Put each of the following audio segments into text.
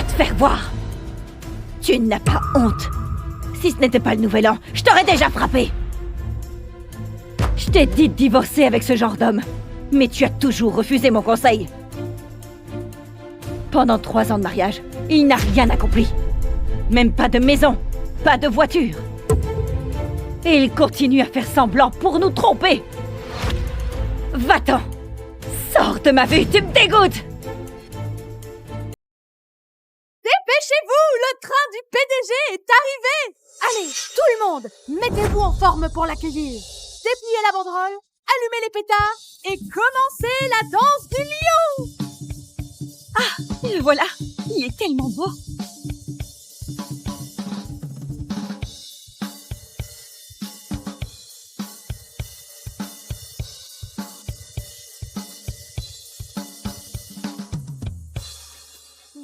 te faire voir. Tu n'as pas honte. Si ce n'était pas le nouvel an, je t'aurais déjà frappé. Je t'ai dit de divorcer avec ce genre d'homme, mais tu as toujours refusé mon conseil. Pendant 3 ans de mariage, il n'a rien accompli. Même pas de maison, pas de voiture. Et il continue à faire semblant pour nous tromper. Va-t'en. Sors de ma vue, tu me dégoûtes. Dépêchez-vous, le train du PDG est arrivé. Allez, tout le monde, mettez-vous en forme pour l'accueillir. Dépliez la banderole, allumez les pétards et commencez la danse du lion. Ah, le voilà. Il est tellement beau.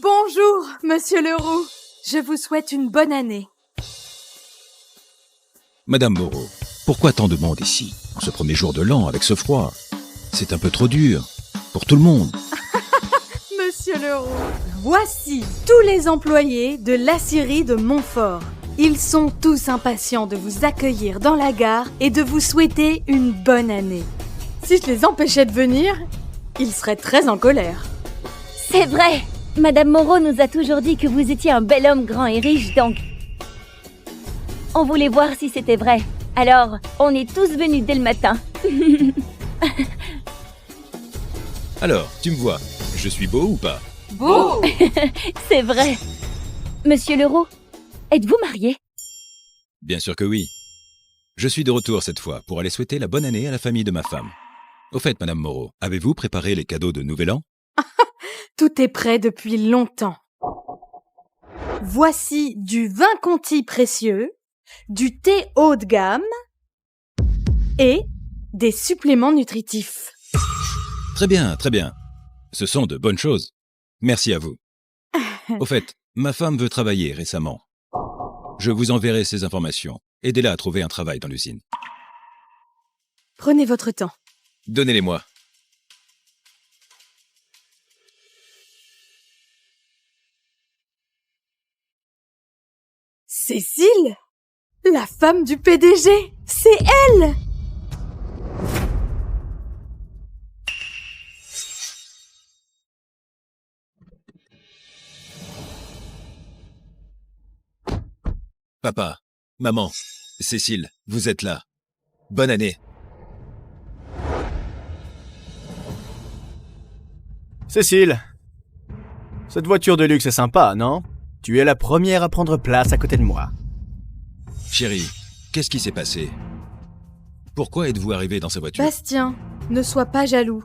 Bonjour, Monsieur Leroux. Je vous souhaite une bonne année. Madame Moreau, pourquoi tant de monde ici, en ce premier jour de l'an, avec ce froid? C'est un peu trop dur, pour tout le monde. Monsieur Leroux, voici tous les employés de l'aciérie de Montfort. Ils sont tous impatients de vous accueillir dans la gare et de vous souhaiter une bonne année. Si je les empêchais de venir, ils seraient très en colère. C'est vrai. Madame Moreau nous a toujours dit que vous étiez un bel homme grand et riche, donc... On voulait voir si c'était vrai. Alors, on est tous venus dès le matin. Alors, tu me vois, je suis beau ou pas? Beau. C'est vrai. Monsieur Leroux, êtes-vous marié? Bien sûr que oui. Je suis de retour cette fois pour aller souhaiter la bonne année à la famille de ma femme. Au fait, Madame Moreau, avez-vous préparé les cadeaux de Nouvel An? Tout est prêt depuis longtemps. Voici du vin Conti précieux, du thé haut de gamme et des suppléments nutritifs. Très bien, très bien. Ce sont de bonnes choses. Merci à vous. Au fait, ma femme veut travailler récemment. Je vous enverrai ces informations. Aidez-la à trouver un travail dans l'usine. Prenez votre temps. Donnez-les-moi. Cécile, la femme du PDG, c'est elle! Papa, maman, Cécile, vous êtes là. Bonne année. Cécile, cette voiture de luxe est sympa, non? Tu es la première à prendre place à côté de moi. Chérie, qu'est-ce qui s'est passé? Pourquoi êtes-vous arrivé dans sa voiture? Bastien, ne sois pas jaloux.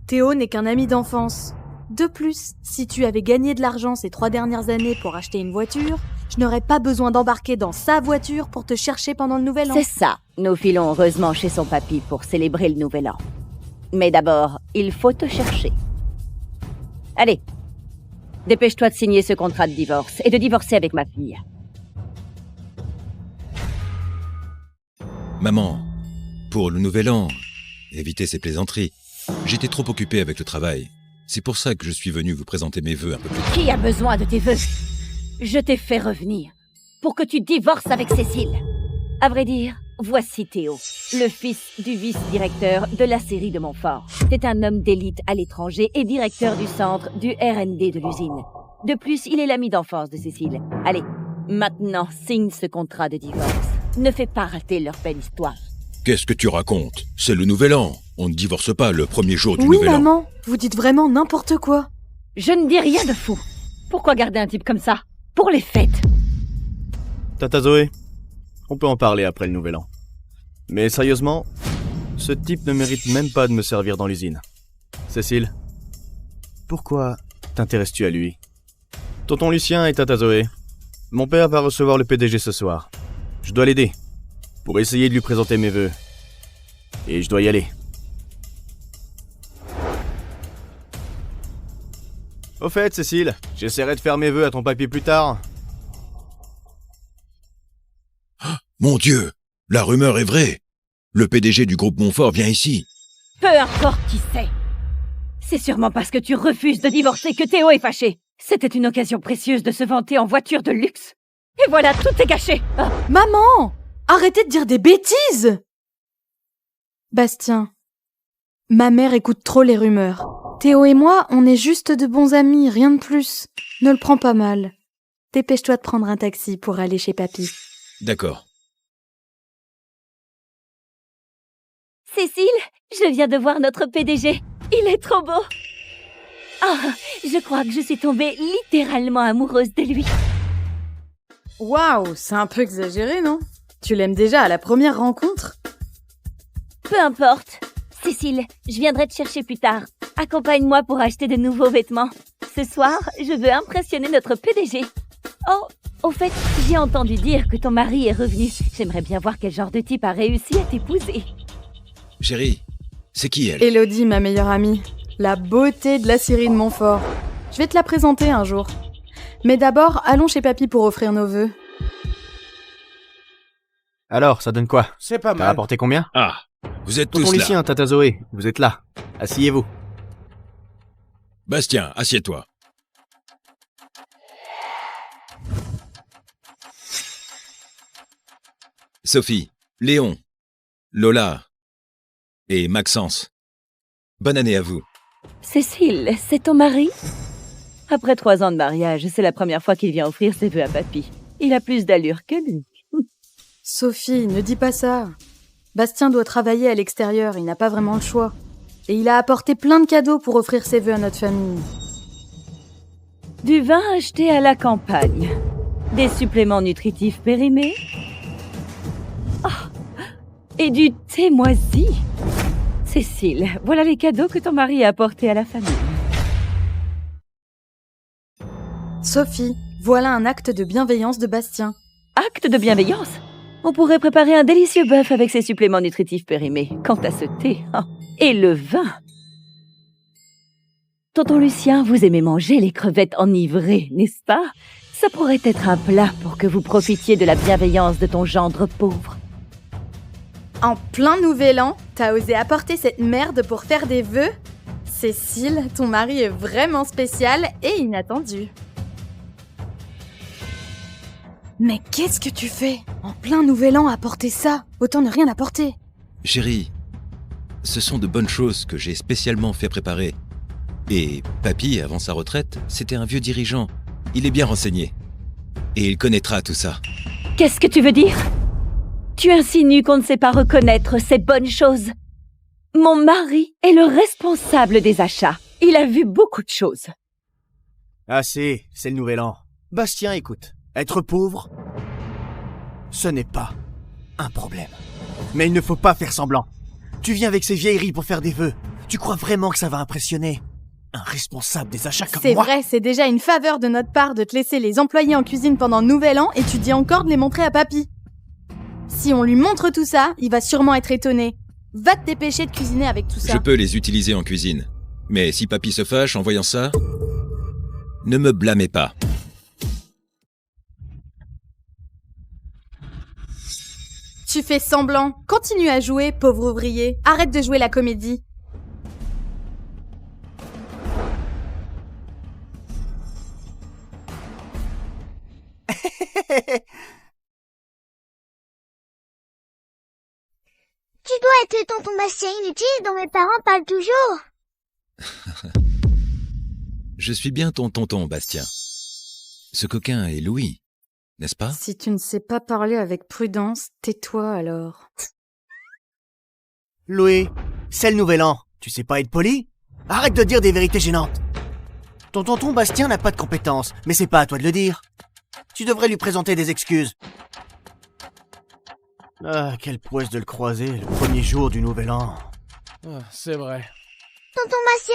Théo n'est qu'un ami d'enfance. De plus, si tu avais gagné de l'argent ces 3 dernières années pour acheter une voiture, je n'aurais pas besoin d'embarquer dans sa voiture pour te chercher pendant le Nouvel An. C'est ça. Nous filons heureusement chez son papy pour célébrer le Nouvel An. Mais d'abord, il faut te chercher. Allez, dépêche-toi de signer ce contrat de divorce et de divorcer avec ma fille. Maman, pour le Nouvel An, évitez ces plaisanteries. J'étais trop occupé avec le travail. C'est pour ça que je suis venu vous présenter mes vœux un peu plus tôt. Qui a besoin de tes vœux? Je t'ai fait revenir pour que tu divorces avec Cécile. À vrai dire, voici Théo, le fils du vice-directeur de la série de Montfort. C'est un homme d'élite à l'étranger et directeur du centre du R&D de l'usine. De plus, il est l'ami d'enfance de Cécile. Allez, maintenant, signe ce contrat de divorce. Ne fais pas rater leur belle histoire. Qu'est-ce que tu racontes? C'est le Nouvel An. On ne divorce pas le premier jour du Oui, Nouvel An. maman, vous dites vraiment n'importe quoi. Je ne dis rien de fou. Pourquoi garder un type comme ça? Pour les fêtes. Tata Zoé, on peut en parler après le Nouvel An. Mais sérieusement, ce type ne mérite même pas de me servir dans l'usine. Cécile, pourquoi t'intéresses-tu à lui? Tonton Lucien et Tata Zoé, mon père va recevoir le PDG ce soir. Je dois l'aider pour essayer de lui présenter mes vœux. Et je dois y aller. Au fait, Cécile, j'essaierai de faire mes vœux à ton papy plus tard. Mon Dieu, la rumeur est vraie. Le PDG du groupe Montfort vient ici. Peu importe qui c'est. C'est sûrement parce que tu refuses de divorcer que Théo est fâché. C'était une occasion précieuse de se vanter en voiture de luxe. Et voilà, tout est gâché. Ah, Maman! Arrêtez de dire des bêtises! Bastien, ma mère écoute trop les rumeurs. Théo et moi, on est juste de bons amis, rien de plus. Ne le prends pas mal. Dépêche-toi de prendre un taxi pour aller chez papy. D'accord. Cécile, je viens de voir notre PDG. Il est trop beau. Ah, je crois que je suis tombée littéralement amoureuse de lui. Waouh, c'est un peu exagéré, non? Tu l'aimes déjà à la première rencontre? Peu importe. Cécile, je viendrai te chercher plus tard. Accompagne-moi pour acheter de nouveaux vêtements. Ce soir, je veux impressionner notre PDG. Oh, au fait, j'ai entendu dire que ton mari est revenu. J'aimerais bien voir quel genre de type a réussi à t'épouser. Chérie, c'est qui elle? Élodie, ma meilleure amie. La beauté de l'aciérie de Montfort. Je vais te la présenter un jour. Mais d'abord, allons chez papy pour offrir nos vœux. Alors, ça donne quoi? C'est pas T'as mal. apporté combien? Ah, vous êtes Tonton tous là. Lucien, Tata Zoé, vous êtes là. Asseyez-vous. Bastien, assieds-toi. Sophie, Léon, Lola et Maxence. Bonne année à vous. Cécile, c'est ton mari? Après 3 ans de mariage, c'est la première fois qu'il vient offrir ses vœux à papy. Il a plus d'allure que lui. Sophie, ne dis pas ça. Bastien doit travailler à l'extérieur, il n'a pas vraiment le choix. Et il a apporté plein de cadeaux pour offrir ses vœux à notre famille. Du vin acheté à la campagne. Des suppléments nutritifs périmés. Ah, et du thé moisi. Cécile, voilà les cadeaux que ton mari a apportés à la famille. Sophie, voilà un acte de bienveillance de Bastien. Acte de bienveillance. On pourrait préparer un délicieux bœuf avec ces suppléments nutritifs périmés. Quant à ce thé, et le vin. Tonton Lucien, vous aimez manger les crevettes enivrées, n'est-ce pas? Ça pourrait être un plat pour que vous profitiez de la bienveillance de ton gendre pauvre. En plein nouvel an, t'as osé apporter cette merde pour faire des vœux? Cécile, ton mari est vraiment spécial et inattendu. Mais qu'est-ce que tu fais? En plein nouvel an, apporter ça? Autant ne rien apporter. Chérie, ce sont de bonnes choses que j'ai spécialement fait préparer. Et papy, avant sa retraite, c'était un vieux dirigeant. Il est bien renseigné. Et il connaîtra tout ça. Qu'est-ce que tu veux dire? Tu insinues qu'on ne sait pas reconnaître ces bonnes choses. Mon mari est le responsable des achats. Il a vu beaucoup de choses. Assez, c'est le nouvel an. Bastien, écoute, être pauvre, ce n'est pas un problème. Mais il ne faut pas faire semblant. Tu viens avec ces vieilleries pour faire des vœux. Tu crois vraiment que ça va impressionner un responsable des achats comme C'est moi? vrai, c'est déjà une faveur de notre part de te laisser les employés en cuisine pendant le nouvel an et tu dis encore de les montrer à papy. Si on lui montre tout ça, il va sûrement être étonné. Va te dépêcher de cuisiner avec tout ça. Je peux les utiliser en cuisine. Mais si papy se fâche en voyant ça, ne me blâmez pas. Tu fais semblant. Continue à jouer, pauvre ouvrier. Arrête de jouer la comédie. Tu dois être tonton Bastien inutile dont mes parents parlent toujours. Je suis bien ton tonton, Bastien. Ce coquin est Louis, n'est-ce pas? Si tu ne sais pas parler avec prudence, tais-toi alors. Louis, c'est le nouvel an. Tu sais pas être poli? Arrête de dire des vérités gênantes. Ton tonton Bastien n'a pas de compétences, mais c'est pas à toi de le dire. Tu devrais lui présenter des excuses. Ah, quelle prouesse de le croiser le premier jour du nouvel an. C'est vrai. Tonton Bastien.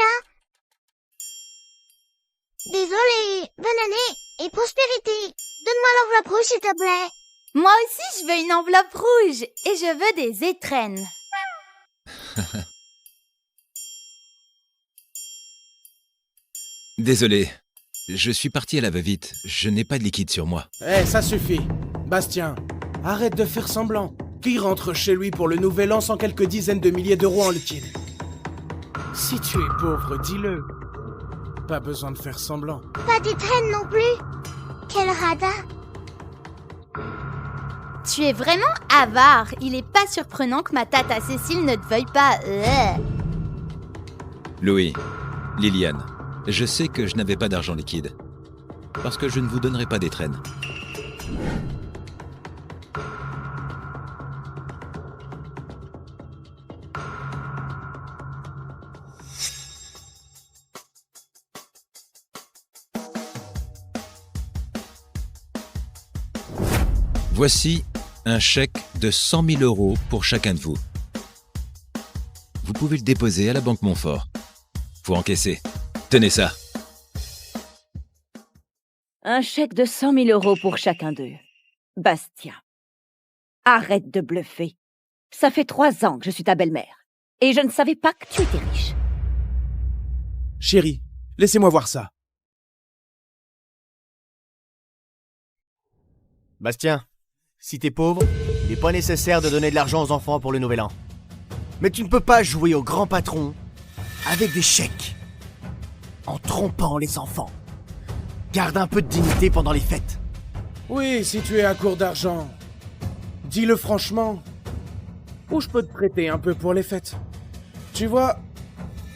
Désolé, bonne année et prospérité. Donne-moi l'enveloppe rouge, s'il te plaît. Moi aussi, je veux une enveloppe rouge et je veux des étrennes. Désolé, je suis parti à la va-vite. Je n'ai pas de liquide sur moi. Eh, ça suffit. Bastien, arrête de faire semblant. Qui rentre chez lui pour le nouvel an sans quelques dizaines de milliers d'euros en liquide? Si tu es pauvre, dis-le. Pas besoin de faire semblant. Pas d'étrennes non plus. Quel radin. Tu es vraiment avare. Il est pas surprenant que ma tata Cécile ne te veuille pas. Louis, Liliane, je sais que je n'avais pas d'argent liquide. Parce que je ne vous donnerai pas d'étrennes. Voici un chèque de 100 000 € pour chacun de vous. Vous pouvez le déposer à la Banque Montfort. Faut encaisser. Tenez ça. Un chèque de 100 000 € pour chacun d'eux. Bastien, arrête de bluffer. Ça fait 3 ans que je suis ta belle-mère. Et je ne savais pas que tu étais riche. Chérie, laissez-moi voir ça. Bastien, si t'es pauvre, il n'est pas nécessaire de donner de l'argent aux enfants pour le nouvel an. Mais tu ne peux pas jouer au grand patron avec des chèques, en trompant les enfants. Garde un peu de dignité pendant les fêtes. Oui, si tu es à court d'argent, dis-le franchement. Ou je peux te prêter un peu pour les fêtes. Tu vois,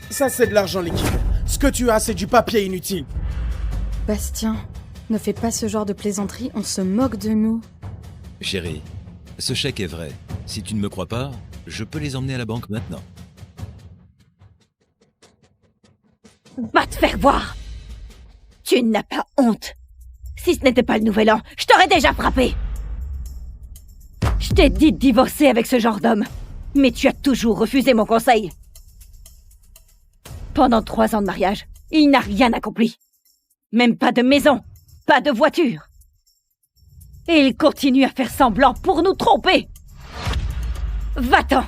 ça c'est de l'argent liquide. Ce que tu as, c'est du papier inutile. Bastien, ne fais pas ce genre de plaisanterie, on se moque de nous. Chérie, ce chèque est vrai. Si tu ne me crois pas, je peux les emmener à la banque maintenant. Va te faire voir! Tu n'as pas honte! Si ce n'était pas le nouvel an, je t'aurais déjà frappé! Je t'ai dit de divorcer avec ce genre d'homme, mais tu as toujours refusé mon conseil. Pendant 3 ans de mariage, il n'a rien accompli. Même pas de maison, pas de voiture. Et il continue à faire semblant pour nous tromper. Va-t'en!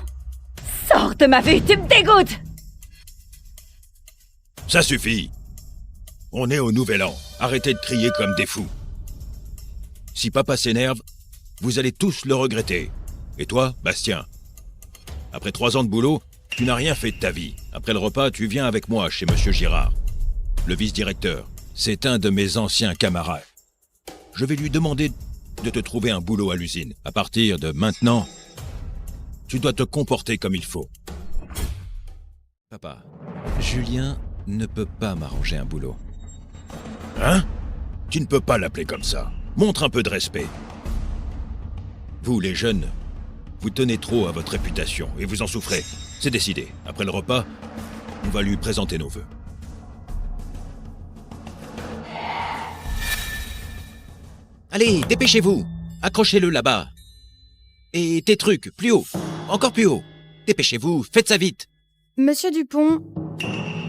Sors de ma vue, tu me dégoûtes! Ça suffit. On est au nouvel an. Arrêtez de crier comme des fous. Si papa s'énerve, vous allez tous le regretter. Et toi, Bastien? Après 3 ans de boulot, tu n'as rien fait de ta vie. Après le repas, tu viens avec moi chez Monsieur Girard. Le vice-directeur, c'est un de mes anciens camarades. Je vais lui demander de te trouver un boulot à l'usine. À partir de maintenant, tu dois te comporter comme il faut. Papa, Julien ne peut pas m'arranger un boulot. Hein? Tu ne peux pas l'appeler comme ça. Montre un peu de respect. Vous, les jeunes, vous tenez trop à votre réputation et vous en souffrez. C'est décidé. Après le repas, on va lui présenter nos vœux. Allez, dépêchez-vous. Accrochez-le là-bas. Et tes trucs, plus haut. Encore plus haut. Dépêchez-vous, faites ça vite. Monsieur Dupont,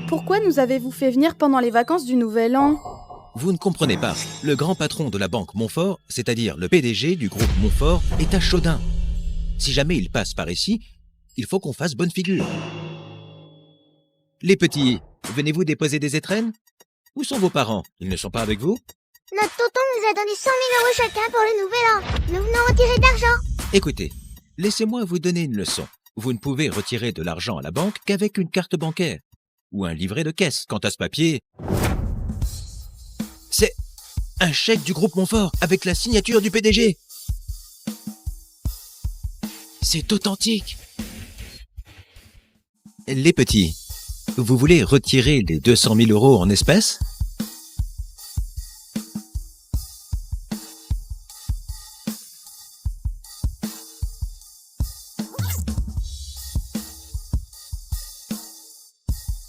pourquoi nous avez-vous fait venir pendant les vacances du Nouvel An? Vous ne comprenez pas. Le grand patron de la banque Montfort, c'est-à-dire le PDG du groupe Montfort, est à Chaudun. Si jamais il passe par ici, il faut qu'on fasse bonne figure. Les petits, venez-vous déposer des étrennes? Où sont vos parents? Ils ne sont pas avec vous? Notre tonton nous a donné 100 000 € chacun pour le nouvel an. Nous venons retirer de l'argent. Écoutez, laissez-moi vous donner une leçon. Vous ne pouvez retirer de l'argent à la banque qu'avec une carte bancaire ou un livret de caisse. Quant à ce papier, c'est un chèque du groupe Montfort avec la signature du PDG. C'est authentique. Les petits, vous voulez retirer les 200 000 € en espèces?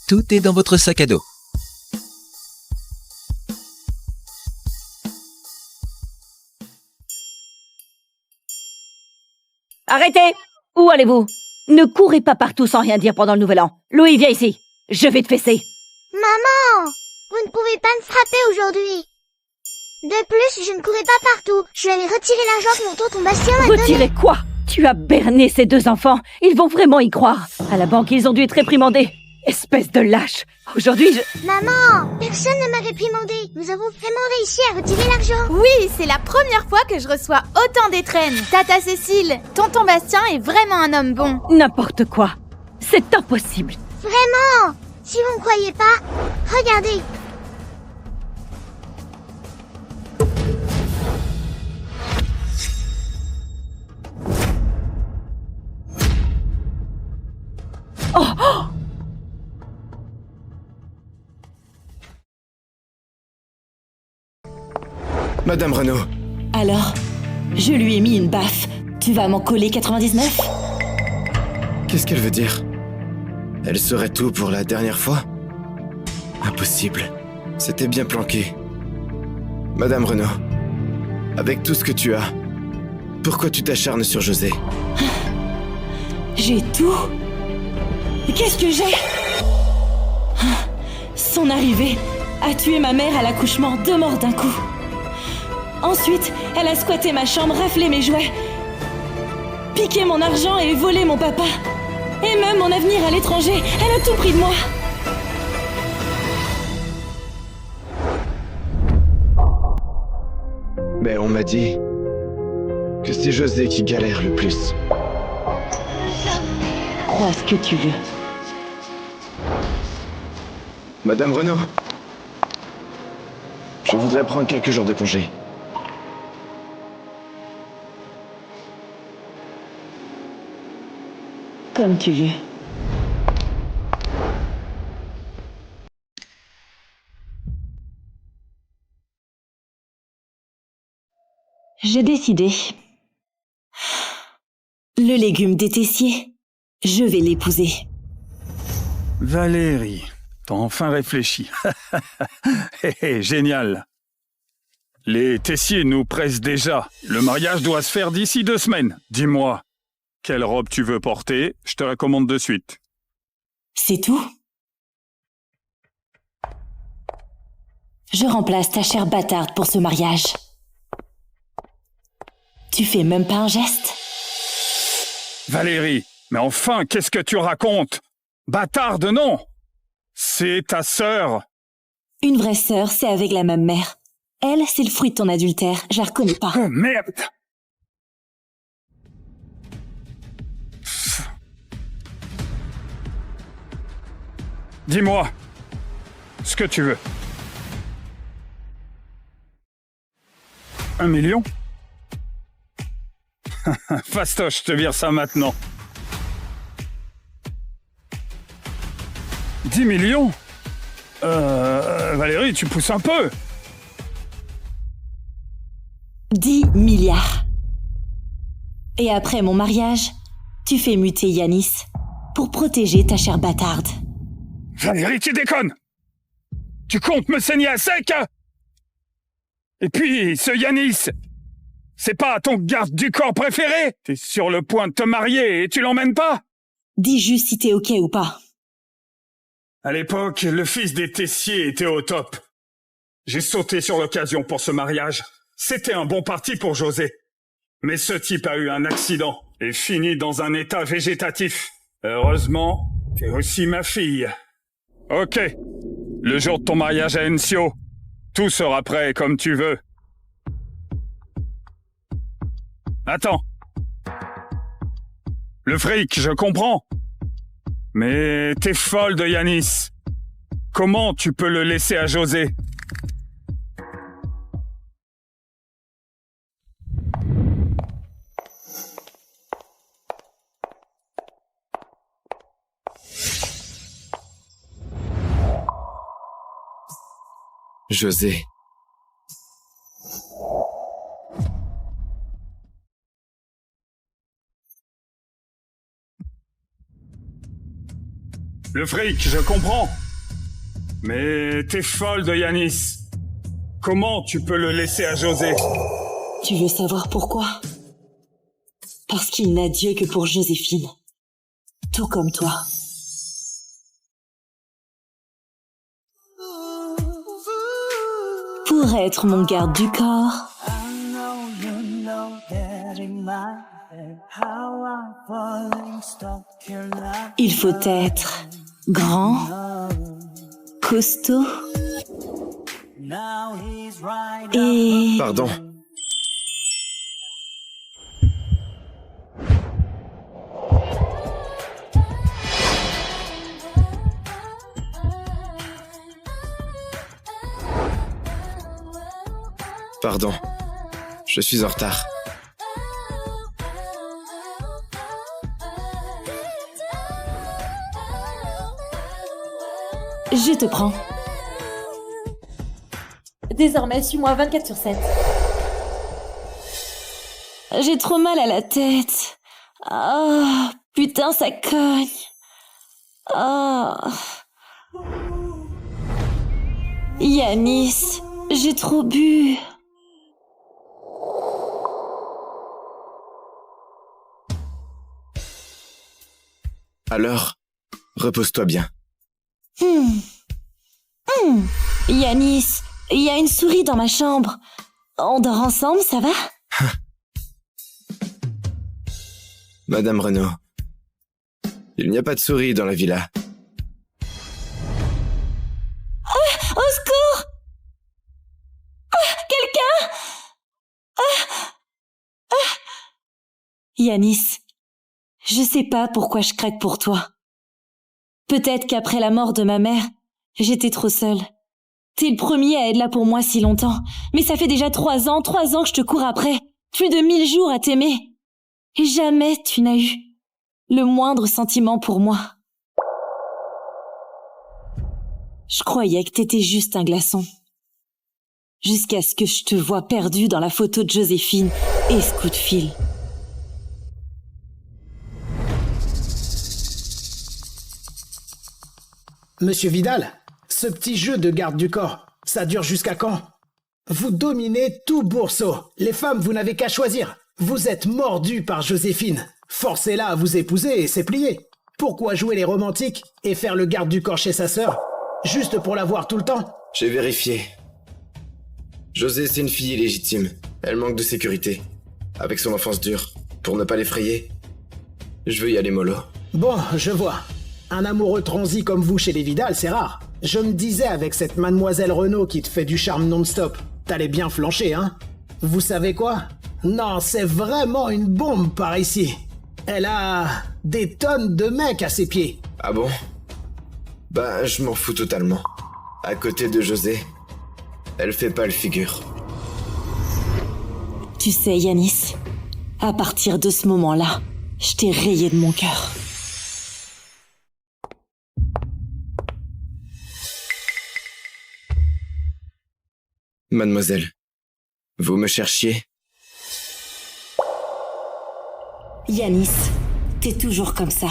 Tout est dans votre sac à dos. Arrêtez! Où allez-vous? Ne courez pas partout sans rien dire pendant le nouvel an. Louis, viens ici. Je vais te fesser. Maman, vous ne pouvez pas me frapper aujourd'hui. De plus, je ne courais pas partout. Je suis allée retirer l'argent que mon tonton Bastien m'a donné. Retirer quoi? Tu as berné ces 2 enfants. Ils vont vraiment y croire. À la banque, ils ont dû être réprimandés. Espèce de lâche. Aujourd'hui, Maman, personne ne m'a réprimandé. Nous avons vraiment réussi à retirer l'argent. Oui, c'est la première fois que je reçois autant d'étrennes. Tata Cécile, tonton Bastien est vraiment un homme bon. N'importe quoi. C'est impossible. Vraiment. Si vous ne croyez pas, regardez. Madame Renaud. Alors, je lui ai mis une baffe. Tu vas m'en coller 99 ? Qu'est-ce qu'elle veut dire? Elle saurait tout pour la dernière fois? Impossible. C'était bien planqué. Madame Renaud, avec tout ce que tu as, pourquoi tu t'acharnes sur José? J'ai tout. Qu'est-ce que j'ai? Son arrivée a tué ma mère à l'accouchement, 2 morts d'un coup. Ensuite, elle a squatté ma chambre, raflé mes jouets, piqué mon argent et volé mon papa. Et même mon avenir à l'étranger. Elle a tout pris de moi. Mais on m'a dit que c'est José qui galère le plus. Crois ce que tu veux. Madame Renaud, je voudrais prendre quelques jours de congé. Comme tu veux. J'ai décidé. Le légume des Tessiers, je vais l'épouser. Valérie, t'as enfin réfléchi. Génial. Les Tessiers nous pressent déjà. Le mariage doit se faire d'ici 2 semaines. Dis-moi, quelle robe tu veux porter? Je te la commande de suite. C'est tout? Je remplace ta chère bâtarde pour ce mariage. Tu fais même pas un geste? Valérie, mais enfin, qu'est-ce que tu racontes? Bâtarde, non! C'est ta sœur. Une vraie sœur, c'est avec la même mère. Elle, c'est le fruit de ton adultère, je la reconnais pas. Oh, merde! Dis-moi ce que tu veux. 1 million? Fastoche, je te vire ça maintenant. 10 millions? Valérie, tu pousses un peu. 10 milliards. Et après mon mariage, tu fais muter Yanis pour protéger ta chère bâtarde. Valérie, tu déconnes! Tu comptes me saigner à sec? Et puis, ce Yanis, c'est pas ton garde du corps préféré? T'es sur le point de te marier et tu l'emmènes pas? Dis juste si t'es ok ou pas. À l'époque, le fils des Tessiers était au top. J'ai sauté sur l'occasion pour ce mariage. C'était un bon parti pour José. Mais ce type a eu un accident et finit dans un état végétatif. Heureusement, t'es aussi ma fille. Ok. Le jour de ton mariage à Encio, tout sera prêt comme tu veux. Attends. Le fric, je comprends. Mais t'es folle de Yanis. Comment tu peux le laisser à José? José. Le fric, je comprends. Mais t'es folle de Yanis. Comment tu peux le laisser à José? Tu veux savoir pourquoi? Parce qu'il n'a Dieu que pour Joséphine. Tout comme toi. Pour être mon garde du corps, il faut être grand, costaud et... Pardon. Pardon. Je suis en retard. Je te prends. Désormais, suis-moi 24/7. J'ai trop mal à la tête. Ah, putain, ça cogne. Ah. Yanis, j'ai trop bu. Alors, repose-toi bien. Yanis, il y a une souris dans ma chambre. On dort ensemble, ça va? Madame Renaud, il n'y a pas de souris dans la villa. Au secours! Quelqu'un! Yanis, je sais pas pourquoi je craque pour toi. Peut-être qu'après la mort de ma mère, j'étais trop seule. T'es le premier à être là pour moi si longtemps, mais ça fait déjà 3 ans que je te cours après. Plus de 1000 jours à t'aimer. Et jamais tu n'as eu le moindre sentiment pour moi. Je croyais que t'étais juste un glaçon. Jusqu'à ce que je te voie perdu dans la photo de Joséphine et ce coup de fil. Monsieur Vidal, ce petit jeu de garde du corps, ça dure jusqu'à quand? Vous dominez tout Bourseau. Les femmes, vous n'avez qu'à choisir. Vous êtes mordu par Joséphine. Forcez-la à vous épouser et c'est plié. Pourquoi jouer les romantiques et faire le garde du corps chez sa sœur? Juste pour la voir tout le temps? J'ai vérifié. José, c'est une fille illégitime. Elle manque de sécurité. Avec son enfance dure. Pour ne pas l'effrayer, je veux y aller mollo. Bon, je vois. Un amoureux transi comme vous chez les Vidal, c'est rare. Je me disais avec cette mademoiselle Renaud qui te fait du charme non-stop, t'allais bien flancher, hein? Vous savez quoi? Non, c'est vraiment une bombe par ici. Elle a des tonnes de mecs à ses pieds. Ah bon? Bah, je m'en fous totalement. À côté de José, elle fait pas le figure. Tu sais, Yanis, à partir de ce moment-là, je t'ai rayé de mon cœur. Mademoiselle, vous me cherchiez? Yanis, t'es toujours comme ça.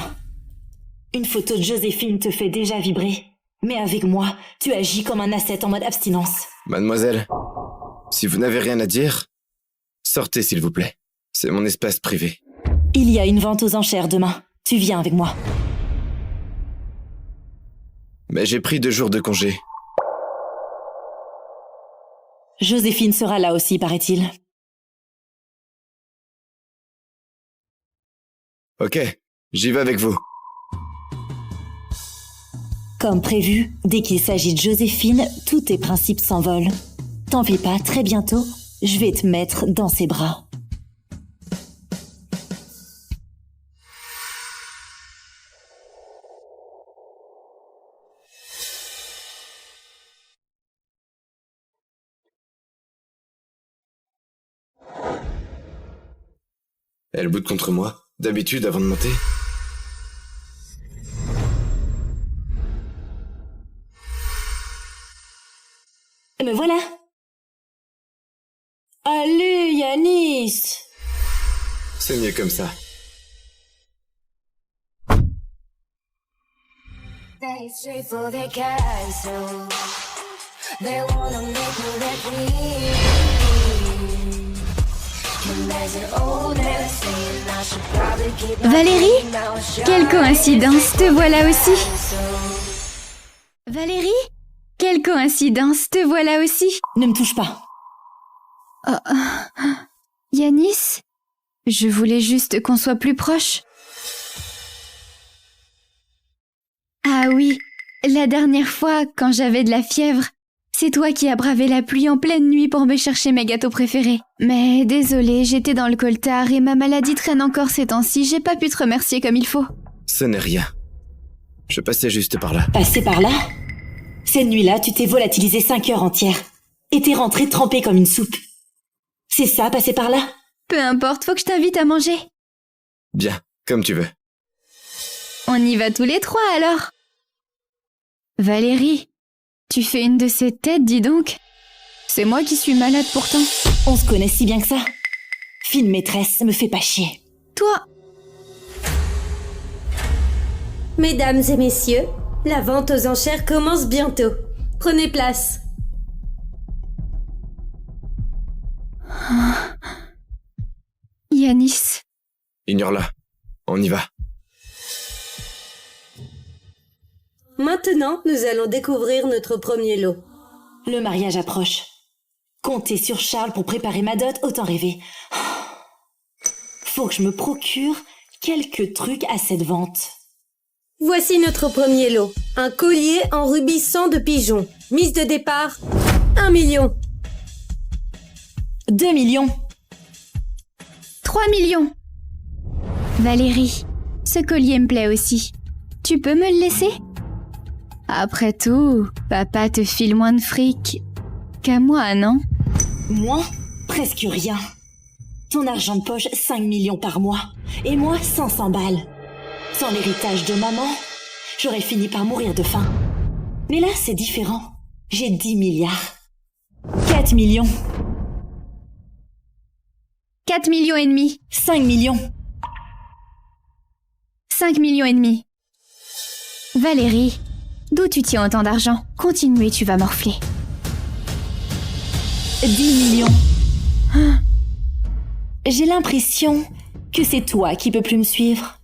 Une photo de Joséphine te fait déjà vibrer. Mais avec moi, tu agis comme un ascète en mode abstinence. Mademoiselle, si vous n'avez rien à dire, sortez s'il vous plaît. C'est mon espace privé. Il y a une vente aux enchères demain. Tu viens avec moi. Mais j'ai pris 2 jours de congé. Joséphine sera là aussi, paraît-il. Ok, j'y vais avec vous. Comme prévu, dès qu'il s'agit de Joséphine, tous tes principes s'envolent. T'en fais pas, très bientôt, je vais te mettre dans ses bras. Elle boude contre moi, d'habitude avant de monter. Me voilà. Allez, Yanis. C'est mieux comme ça. Valérie? Quelle coïncidence, te voilà aussi. Valérie? Quelle coïncidence, te voilà aussi. Ne me touche pas. Yanis? Je voulais juste qu'on soit plus proches. Ah oui, la dernière fois, quand j'avais de la fièvre, c'est toi qui as bravé la pluie en pleine nuit pour me chercher mes gâteaux préférés. Mais désolée, j'étais dans le coltard et ma maladie traîne encore ces temps-ci, j'ai pas pu te remercier comme il faut. Ce n'est rien. Je passais juste par là. Passer par là? Cette nuit-là, tu t'es volatilisé 5 heures entières. Et t'es rentré trempé comme une soupe. C'est ça, passer par là? Peu importe, faut que je t'invite à manger. Bien, comme tu veux. On y va tous les 3 alors. Valérie, tu fais une de ces têtes, dis donc. C'est moi qui suis malade pourtant. On se connaît si bien que ça. Fine maîtresse, me fais pas chier. Toi, Mesdames et messieurs, la vente aux enchères commence bientôt. Prenez place. Yanis. Ignore-la. On y va. Maintenant, nous allons découvrir notre premier lot. Le mariage approche. Compter sur Charles pour préparer ma dot, autant rêver. Faut que je me procure quelques trucs à cette vente. Voici notre premier lot. Un collier en rubis sang de pigeon. Mise de départ, 1 million. 2 millions. 3 millions. Valérie, ce collier me plaît aussi. Tu peux me le laisser? Après tout, papa te file moins de fric qu'à moi, non? Moi, presque rien. Ton argent de poche, 5 millions par mois. Et moi, 500 balles. Sans l'héritage de maman, j'aurais fini par mourir de faim. Mais là, c'est différent. J'ai 10 milliards. 4 millions. 4 millions et demi. 5 millions. 5 millions et demi. Valérie, d'où tu tiens autant d'argent? Continue et tu vas morfler. 10 millions. J'ai l'impression que c'est toi qui peux plus me suivre.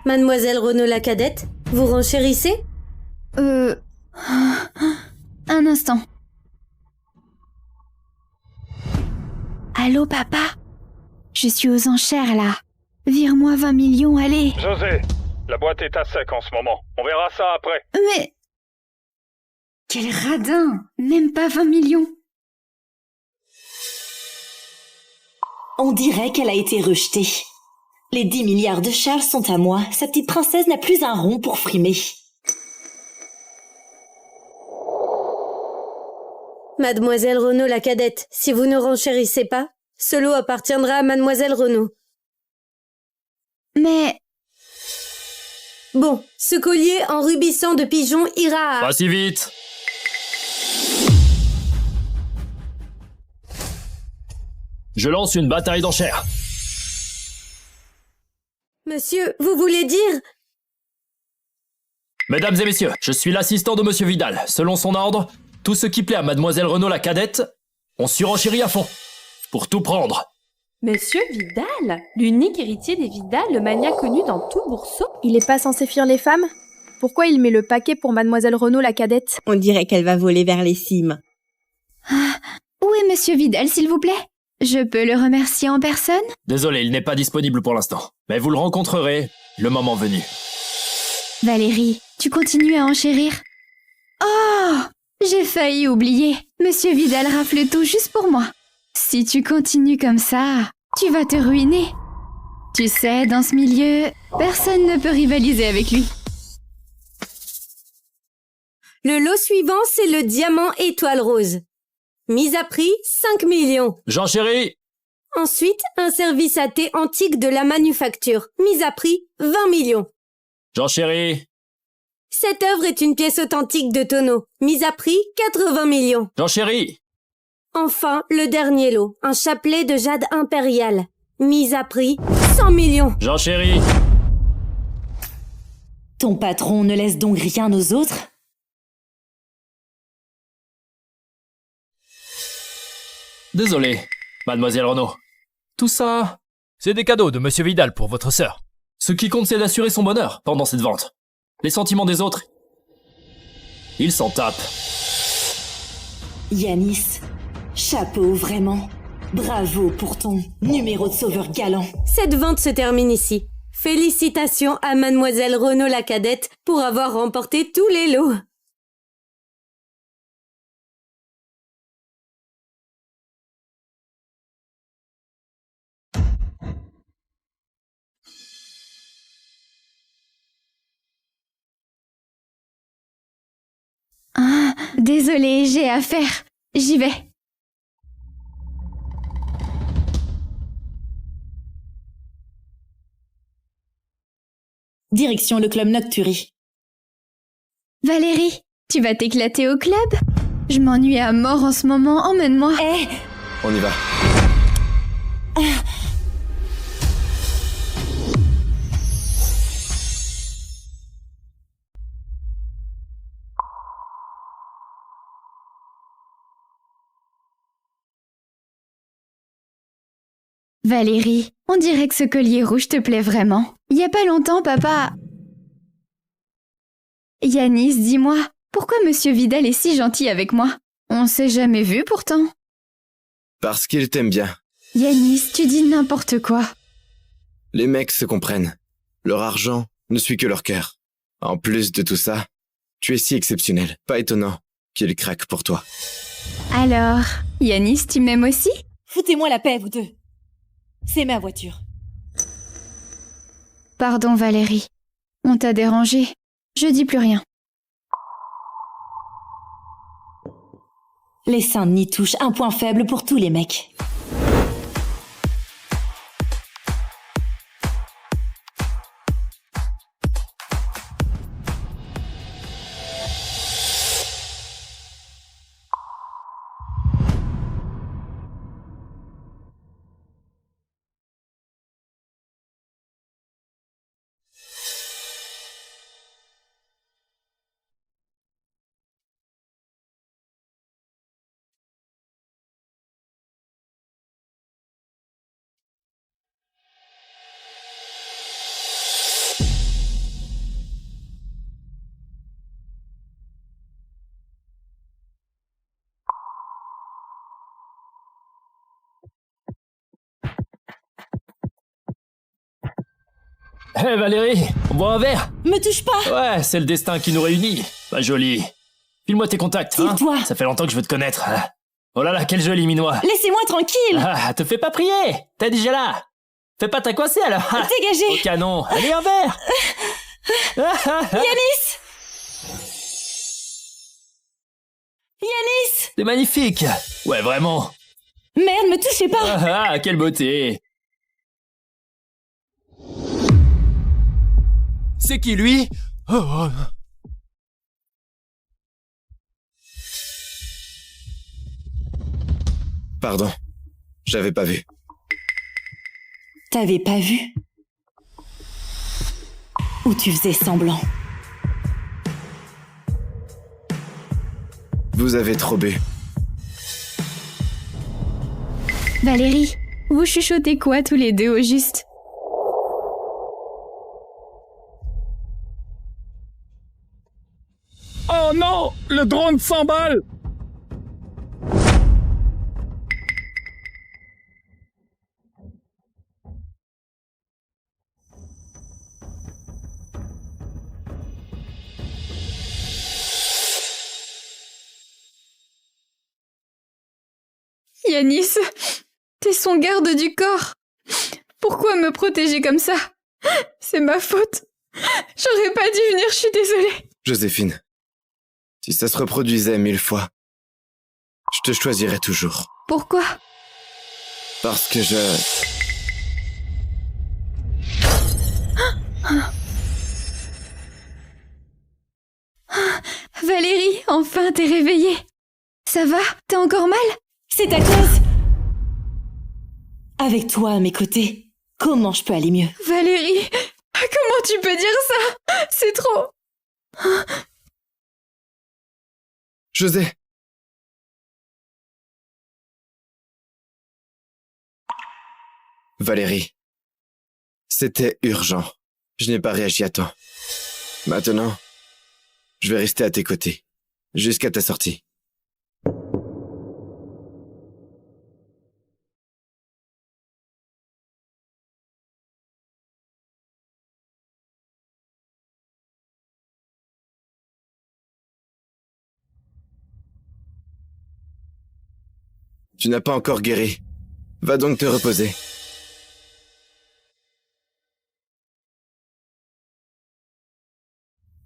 Mademoiselle Renaud la cadette, vous renchérissez? Un instant. Allô, papa? Je suis aux enchères, là. Vire-moi 20 millions, allez. José, la boîte est à sec en ce moment. On verra ça après. Mais... Quel radin! Même pas 20 millions. On dirait qu'elle a été rejetée. Les 10 milliards de Charles sont à moi. Sa petite princesse n'a plus un rond pour frimer. Mademoiselle Renaud la cadette, si vous ne renchérissez pas, ce lot appartiendra à Mademoiselle Renaud. Mais... Bon, ce collier en rubis sang de pigeon ira à... Pas si vite. Je lance une bataille d'enchères. Monsieur, vous voulez dire... Mesdames et messieurs, je suis l'assistant de Monsieur Vidal. Selon son ordre, tout ce qui plaît à Mademoiselle Renaud la cadette, on surenchérit à fond. Pour tout prendre. Monsieur Vidal, l'unique héritier des Vidal, le mania connu dans tout Bourseau. Il est pas censé fuir les femmes? Pourquoi il met le paquet pour Mademoiselle Renaud la cadette? On dirait qu'elle va voler vers les cimes. Où est Monsieur Vidal, s'il vous plaît? Je peux le remercier en personne? Désolé, il n'est pas disponible pour l'instant. Mais vous le rencontrerez, le moment venu. Valérie, tu continues à enchérir? Oh! J'ai failli oublier. Monsieur Vidal rafle tout juste pour moi. Si tu continues comme ça, tu vas te ruiner. Tu sais, dans ce milieu, personne ne peut rivaliser avec lui. Le lot suivant, c'est le diamant étoile rose. Mise à prix, 5 millions. J'enchéris. Ensuite, un service à thé antique de la manufacture. Mise à prix, 20 millions. J'enchéris. Cette œuvre est une pièce authentique de tonneau. Mise à prix, 80 millions. J'enchéris. Enfin, le dernier lot, un chapelet de jade impérial. Mise à prix, 100 millions. J'enchéris. Ton patron ne laisse donc rien aux autres? Désolé, Mademoiselle Renaud. Tout ça, c'est des cadeaux de Monsieur Vidal pour votre sœur. Ce qui compte, c'est d'assurer son bonheur pendant cette vente. Les sentiments des autres, ils s'en tapent. Yanis, chapeau vraiment. Bravo pour ton numéro de sauveur galant. Cette vente se termine ici. Félicitations à Mademoiselle Renaud la cadette pour avoir remporté tous les lots. Ah, désolée, j'ai affaire. J'y vais. Direction le club Nocturi. Valérie, tu vas t'éclater au club? Je m'ennuie à mort en ce moment, emmène-moi. Eh, On y va. Valérie, on dirait que ce collier rouge te plaît vraiment. Il y a pas longtemps, papa... Yanis, dis-moi, pourquoi Monsieur Vidal est si gentil avec moi? On s'est jamais vu pourtant. Parce qu'il t'aime bien. Yanis, tu dis n'importe quoi. Les mecs se comprennent. Leur argent ne suit que leur cœur. En plus de tout ça, tu es si exceptionnel. Pas étonnant qu'il craque pour toi. Alors, Yanis, tu m'aimes aussi? Foutez-moi la paix, vous deux. C'est ma voiture. Pardon, Valérie. On t'a dérangé. Je dis plus rien. Les seins n'y touchent, un point faible pour tous les mecs. Hé Valérie, on boit un verre? Me touche pas! Ouais, c'est le destin qui nous réunit. Pas joli. File-moi tes contacts, hein? Tire-toi! Ça fait longtemps que je veux te connaître. Oh là là, quel joli minois! Laissez-moi tranquille! Ah, te fais pas prier! T'es déjà là! Fais pas ta coincée alors! Dégagez! Au canon! Allez, un verre! Yanis! Yanis! C'est magnifique! Ouais, vraiment! Merde, me touchez pas! Ah, quelle beauté! C'est qui lui? Oh. Pardon, j'avais pas vu. T'avais pas vu? Ou tu faisais semblant? Vous avez trop bu. Valérie, vous chuchotez quoi tous les deux au juste? Oh non! Le drone s'emballe! Yanis, t'es son garde du corps. Pourquoi me protéger comme ça? C'est ma faute. J'aurais pas dû venir, je suis désolée. Joséphine, si ça se reproduisait 1000 fois, je te choisirais toujours. Pourquoi? Parce que Valérie, enfin t'es réveillée. Ça va? T'as encore mal? C'est à cause... Avec toi à mes côtés, comment je peux aller mieux? Valérie, comment tu peux dire ça? C'est trop... José! Valérie, c'était urgent. Je n'ai pas réagi à temps. Maintenant, je vais rester à tes côtés, jusqu'à ta sortie. Tu n'as pas encore guéri. Va donc te reposer.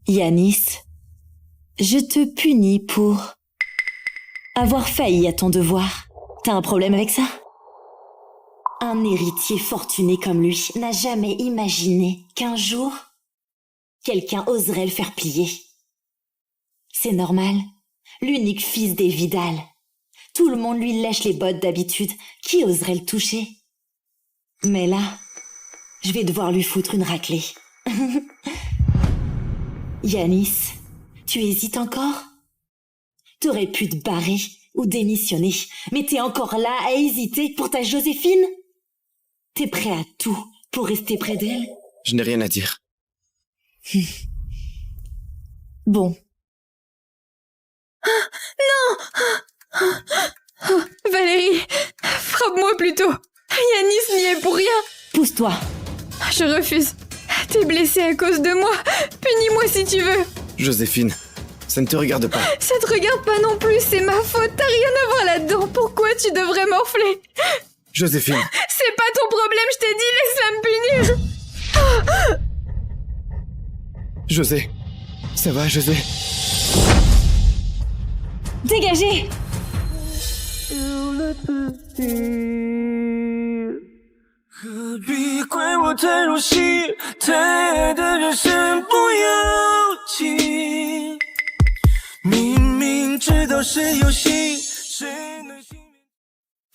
Yanis, je te punis pour avoir failli à ton devoir. T'as un problème avec ça? Un héritier fortuné comme lui n'a jamais imaginé qu'un jour, quelqu'un oserait le faire plier. C'est normal. L'unique fils des Vidal. Tout le monde lui lèche les bottes d'habitude. Qui oserait le toucher? Mais là, je vais devoir lui foutre une raclée. Yanis, tu hésites encore? T'aurais pu te barrer ou démissionner, mais t'es encore là à hésiter pour ta Joséphine? T'es prêt à tout pour rester près d'elle? Je n'ai rien à dire. Bon. Oh, Valérie, frappe-moi plutôt. Yanis n'y est pour rien. Pousse-toi. Je refuse. T'es blessée à cause de moi. Punis-moi si tu veux. Joséphine, ça ne te regarde pas. Ça te regarde pas non plus, c'est ma faute. T'as rien à voir là-dedans. Pourquoi tu devrais m'enfler? Joséphine. C'est pas ton problème, je t'ai dit, laisse-la me punir. José. Ça va, José? Dégagez!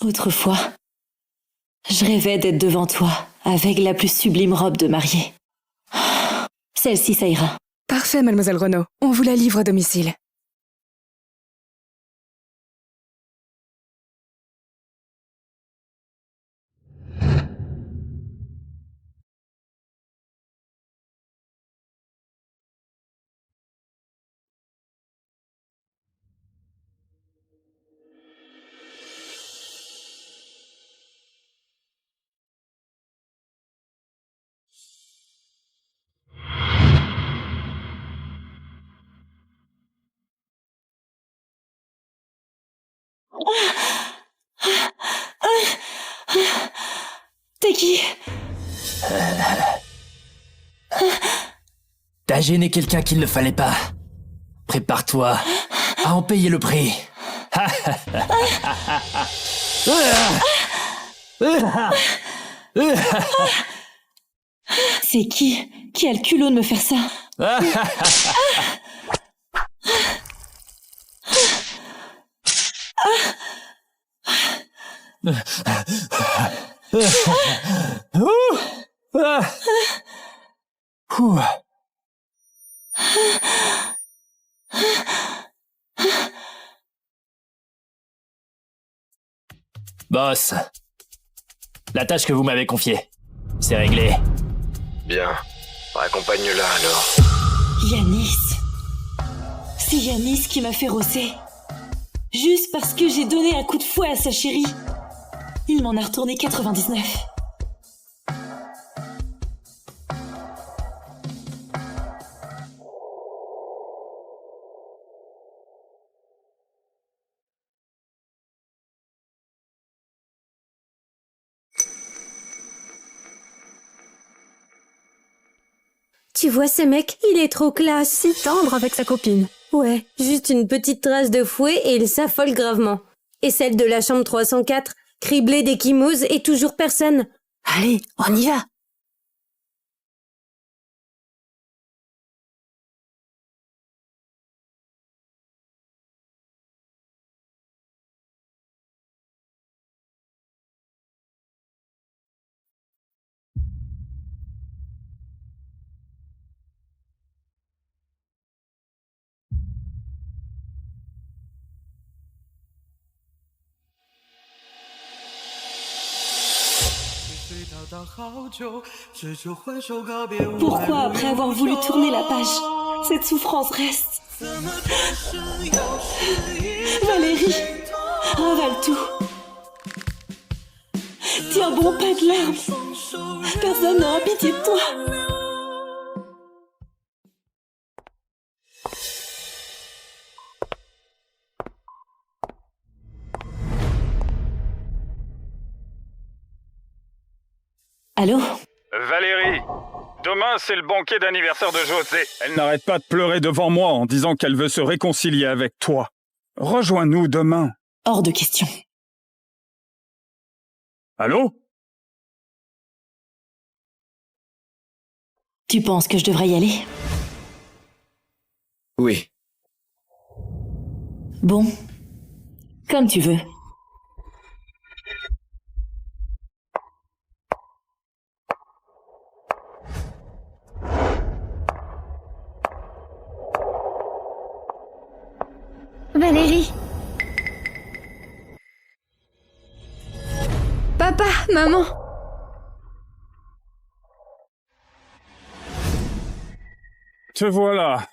Autrefois, je rêvais d'être devant toi, avec la plus sublime robe de mariée. Celle-ci, ça ira. Parfait, mademoiselle Renaud. On vous la livre à domicile. T'es qui? T'as gêné quelqu'un qu'il ne fallait pas. Prépare-toi à en payer le prix. C'est qui? Qui a le culot de me faire ça? Boss, la tâche que vous m'avez confiée, c'est réglé. Bien. Raccompagne-la alors. Yanis. C'est Yanis qui m'a fait rosser. Juste parce que j'ai donné un coup de fouet à sa chérie. Il m'en a retourné 99. Tu vois ce mec, il est trop classe. Si tendre avec sa copine. Ouais, juste une petite trace de fouet et il s'affole gravement. Et celle de la chambre 304, criblée d'échymoses et toujours personne. Allez, on y va. Pourquoi, après avoir voulu tourner la page, cette souffrance reste? Valérie, ravale tout. Tiens bon, pas de larmes. Personne n'aura pitié de toi. Allô? Valérie, demain c'est le banquet d'anniversaire de José. Elle n'arrête pas de pleurer devant moi en disant qu'elle veut se réconcilier avec toi. Rejoins-nous demain. Hors de question. Allô? Tu penses que je devrais y aller? Oui. Bon, comme tu veux. Valérie. Papa, maman. Te voilà.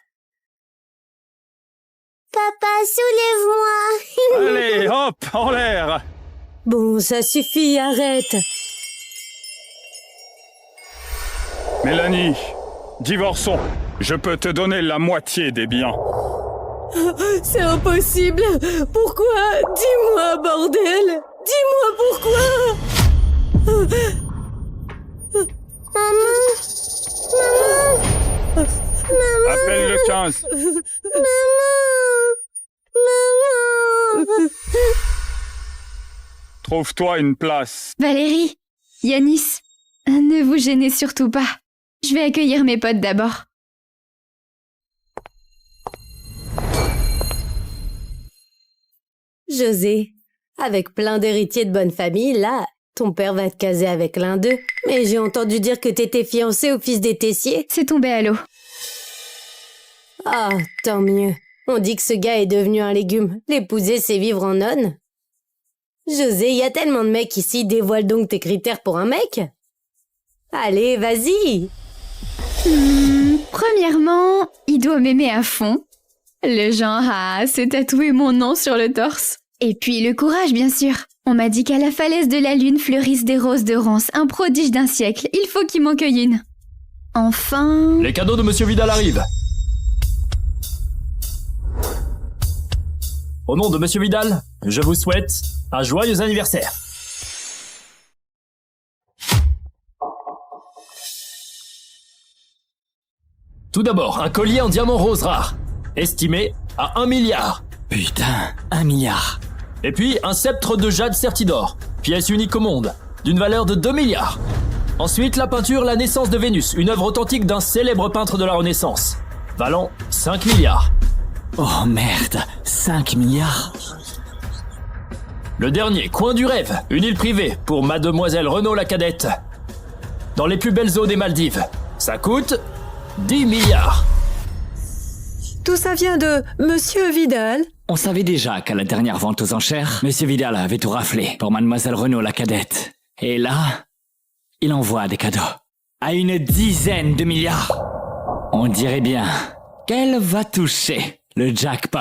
Papa, soulève-moi. Allez, hop, en l'air. Bon, ça suffit, arrête. Mélanie, divorçons. Je peux te donner la moitié des biens. C'est impossible. Pourquoi? Dis-moi, bordel. Dis-moi pourquoi. Maman. Appelle le 15. Maman. Trouve-toi une place. Valérie, Yanis, ne vous gênez surtout pas. Je vais accueillir mes potes d'abord. José, avec plein d'héritiers de bonne famille, là, ton père va te caser avec l'un d'eux. Mais j'ai entendu dire que t'étais fiancée au fils des Tessiers. C'est tombé à l'eau. Ah, tant mieux. On dit que ce gars est devenu un légume. L'épouser, c'est vivre en nonne. José, il y a tellement de mecs ici, dévoile donc tes critères pour un mec. Allez, vas-y. Premièrement, il doit m'aimer à fond. Le genre à se tatouer mon nom sur le torse. Et puis le courage, bien sûr. On m'a dit qu'à la falaise de la lune fleurissent des roses de ronces, un prodige d'un siècle. Il faut qu'il m'en cueille une. Enfin... Les cadeaux de Monsieur Vidal arrivent. Au nom de Monsieur Vidal, je vous souhaite un joyeux anniversaire. Tout d'abord, un collier en diamant rose rare, estimé à 1 milliard. Putain, 1 milliard. Et puis, un sceptre de jade certidor, pièce unique au monde, d'une valeur de 2 milliards. Ensuite, la peinture La Naissance de Vénus, une œuvre authentique d'un célèbre peintre de la Renaissance, valant 5 milliards. Oh merde, 5 milliards. Le dernier, Coin du Rêve, une île privée pour Mademoiselle Renaud la cadette. Dans les plus belles eaux des Maldives. Ça coûte 10 milliards. Tout ça vient de Monsieur Vidal. On savait déjà qu'à la dernière vente aux enchères, Monsieur Vidal avait tout raflé pour Mademoiselle Renaud la cadette. Et là, il envoie des cadeaux. À une dizaine de milliards. On dirait bien qu'elle va toucher le jackpot.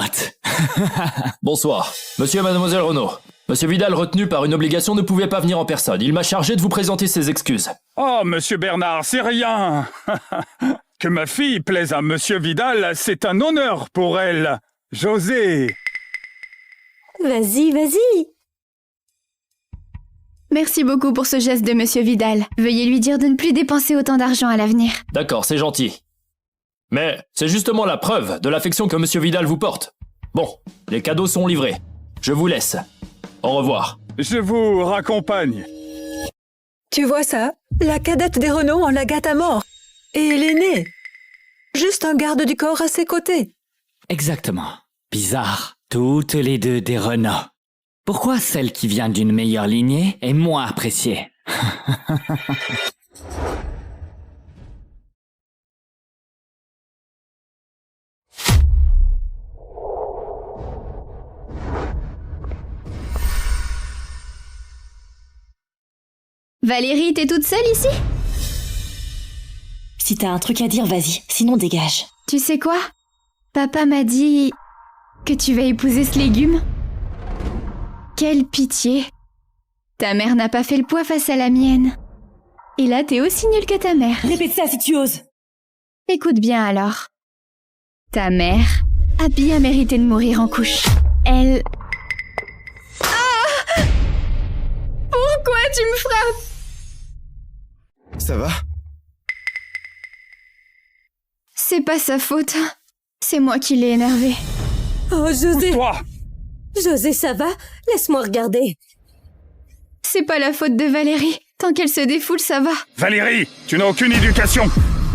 Bonsoir, Monsieur et Mademoiselle Renaud. Monsieur Vidal, retenu par une obligation, ne pouvait pas venir en personne. Il m'a chargé de vous présenter ses excuses. Oh, Monsieur Bernard, c'est rien. Que ma fille plaise à Monsieur Vidal, c'est un honneur pour elle. José. Vas-y, vas-y. Merci beaucoup pour ce geste de Monsieur Vidal. Veuillez lui dire de ne plus dépenser autant d'argent à l'avenir. D'accord, c'est gentil. Mais c'est justement la preuve de l'affection que Monsieur Vidal vous porte. Bon, les cadeaux sont livrés. Je vous laisse. Au revoir. Je vous raccompagne. Tu vois ça? La cadette des Renaud en la gâte à mort. Et l'aîné. Juste un garde du corps à ses côtés. Exactement. Bizarre. Toutes les deux des Renaud. Pourquoi celle qui vient d'une meilleure lignée est moins appréciée? Valérie, t'es toute seule ici? Si t'as un truc à dire, vas-y. Sinon, dégage. Tu sais quoi? Papa m'a dit que tu vas épouser ce légume. Quelle pitié. Ta mère n'a pas fait le poids face à la mienne. Et là, t'es aussi nulle que ta mère. Répète ça si tu oses. Écoute bien alors. Ta mère a bien mérité de mourir en couche. Elle... Ah! Pourquoi tu me frappes? Ça va? C'est pas sa faute. C'est moi qui l'ai énervé. Oh, José. Toi. José, ça va? Laisse-moi regarder. C'est pas la faute de Valérie. Tant qu'elle se défoule, ça va. Valérie, tu n'as aucune éducation.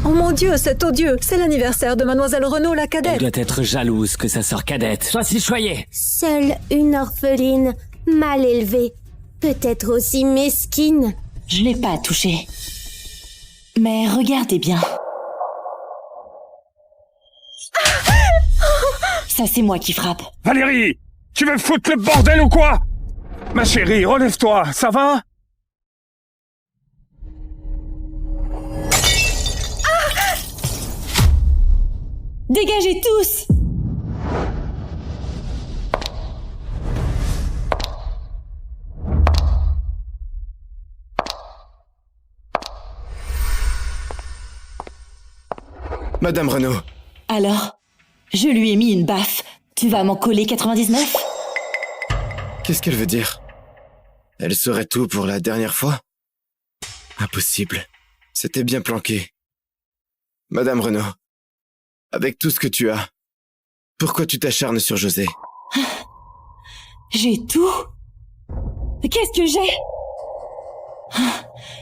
Oh mon Dieu, c'est odieux. C'est l'anniversaire de Mademoiselle Renaud la cadette. Elle doit être jalouse que sa sœur cadette soit si choyée. Seule une orpheline, mal élevée, peut-être aussi mesquine. Je l'ai pas touchée. Mais regardez bien. Ça, c'est moi qui frappe. Valérie, tu veux foutre le bordel ou quoi? Ma chérie, relève-toi, ça va? Dégagez tous! Madame Renaud. Alors, je lui ai mis une baffe. Tu vas m'en coller 99? Qu'est-ce qu'elle veut dire? Elle saurait tout pour la dernière fois? Impossible. C'était bien planqué. Madame Renaud, avec tout ce que tu as, pourquoi tu t'acharnes sur José? J'ai tout? Qu'est-ce que j'ai?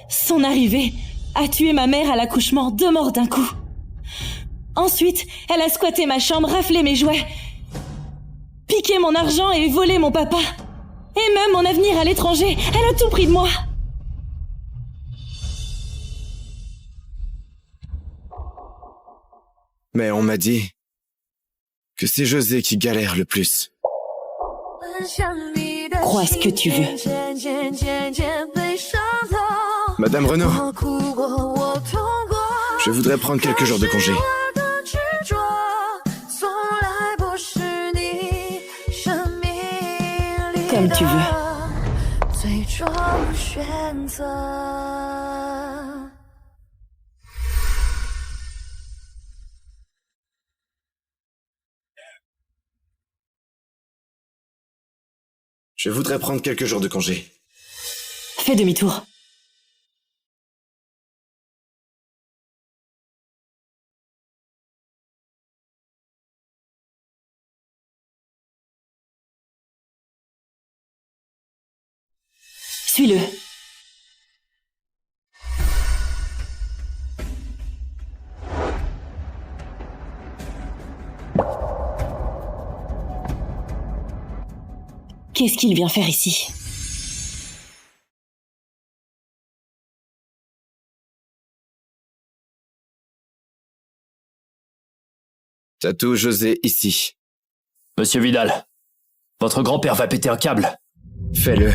Son arrivée a tué ma mère à l'accouchement, 2 morts d'un coup. Ensuite, elle a squatté ma chambre, raflé mes jouets, piqué mon argent et volé mon papa. Et même mon avenir à l'étranger. Elle a tout pris de moi. Mais on m'a dit que c'est José qui galère le plus. Crois ce que tu veux. Madame Renaud, je voudrais prendre quelques jours de congé. Comme tu veux. Je voudrais prendre quelques jours de congé. Fais demi-tour. Suis-le. Qu'est-ce qu'il vient faire ici? Tatoue José ici. Monsieur Vidal, votre grand-père va péter un câble. Fais-le.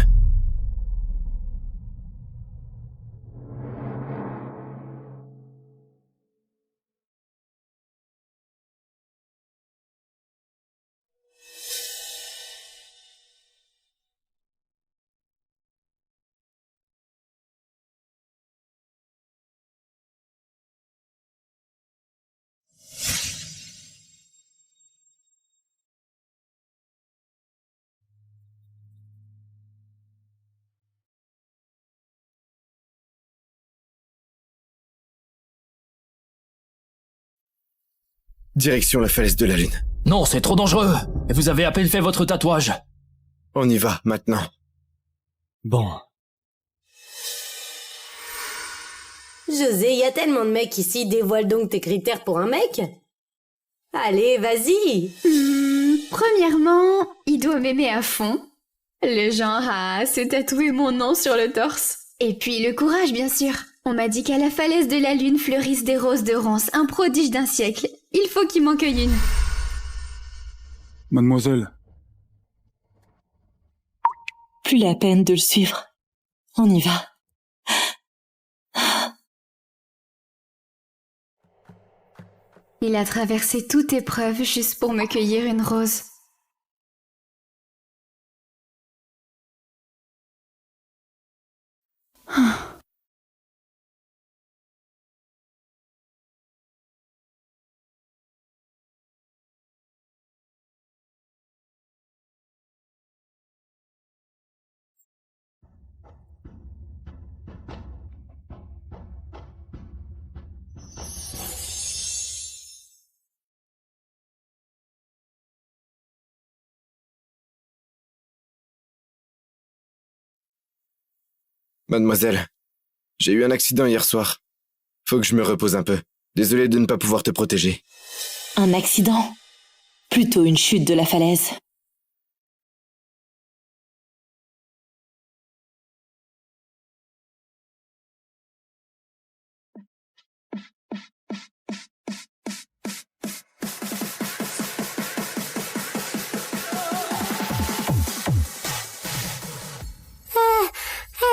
Direction la falaise de la Lune. Non, c'est trop dangereux. Et vous avez à peine fait votre tatouage. On y va, maintenant. Bon. José, y a tellement de mecs ici, dévoile donc tes critères pour un mec. Allez, vas-y. Premièrement, il doit m'aimer à fond. Le genre à se tatouer mon nom sur le torse. Et puis le courage, bien sûr. On m'a dit qu'à la falaise de la Lune fleurissent des roses de Rance, un prodige d'un siècle. Il faut qu'il m'en cueille une. Mademoiselle. Plus la peine de le suivre. On y va. Il a traversé toute épreuve juste pour me cueillir une rose. Mademoiselle, j'ai eu un accident hier soir. Faut que je me repose un peu. Désolé de ne pas pouvoir te protéger. Un accident? Plutôt une chute de la falaise.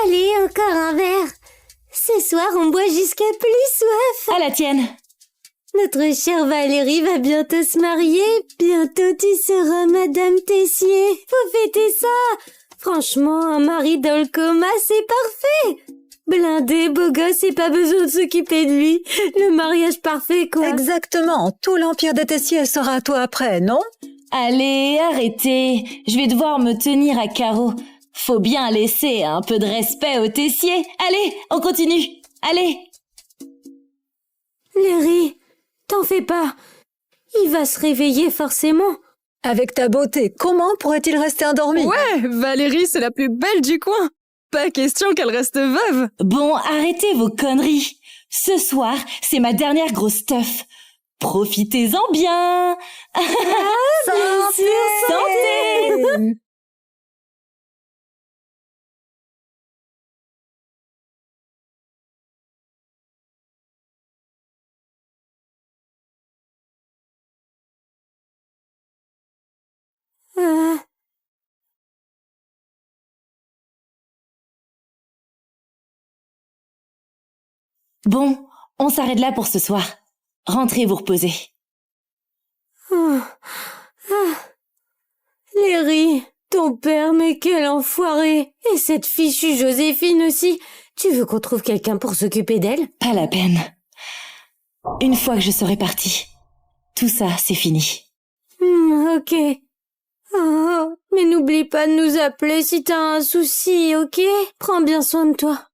Allez, encore un verre. Ce soir, on boit jusqu'à plus soif. À la tienne. Notre chère Valérie va bientôt se marier. Bientôt tu seras Madame Tessier. Faut fêter ça. Franchement, un mari dans le coma, c'est parfait. Blindé, beau gosse et pas besoin de s'occuper de lui. Le mariage parfait, quoi. Exactement. Tout l'empire des Tessier sera à toi après, non? Allez, arrêtez. Je vais devoir me tenir à carreau. Faut bien laisser un peu de respect aux Tessier. Allez, on continue. Allez. Larry, t'en fais pas. Il va se réveiller forcément. Avec ta beauté, comment pourrait-il rester endormi? Ouais, Valérie, c'est la plus belle du coin. Pas question qu'elle reste veuve. Bon, arrêtez vos conneries. Ce soir, c'est ma dernière grosse teuf. Profitez-en bien. Santé. Santé. Bon, on s'arrête là pour ce soir. Rentrez vous reposer. Larry, ton père, mais quel enfoiré. Et cette fichue Joséphine aussi. Tu veux qu'on trouve quelqu'un pour s'occuper d'elle? Pas la peine. Une fois que je serai partie, tout ça, c'est fini. Ok. Oh, mais n'oublie pas de nous appeler si t'as un souci, ok? Prends bien soin de toi.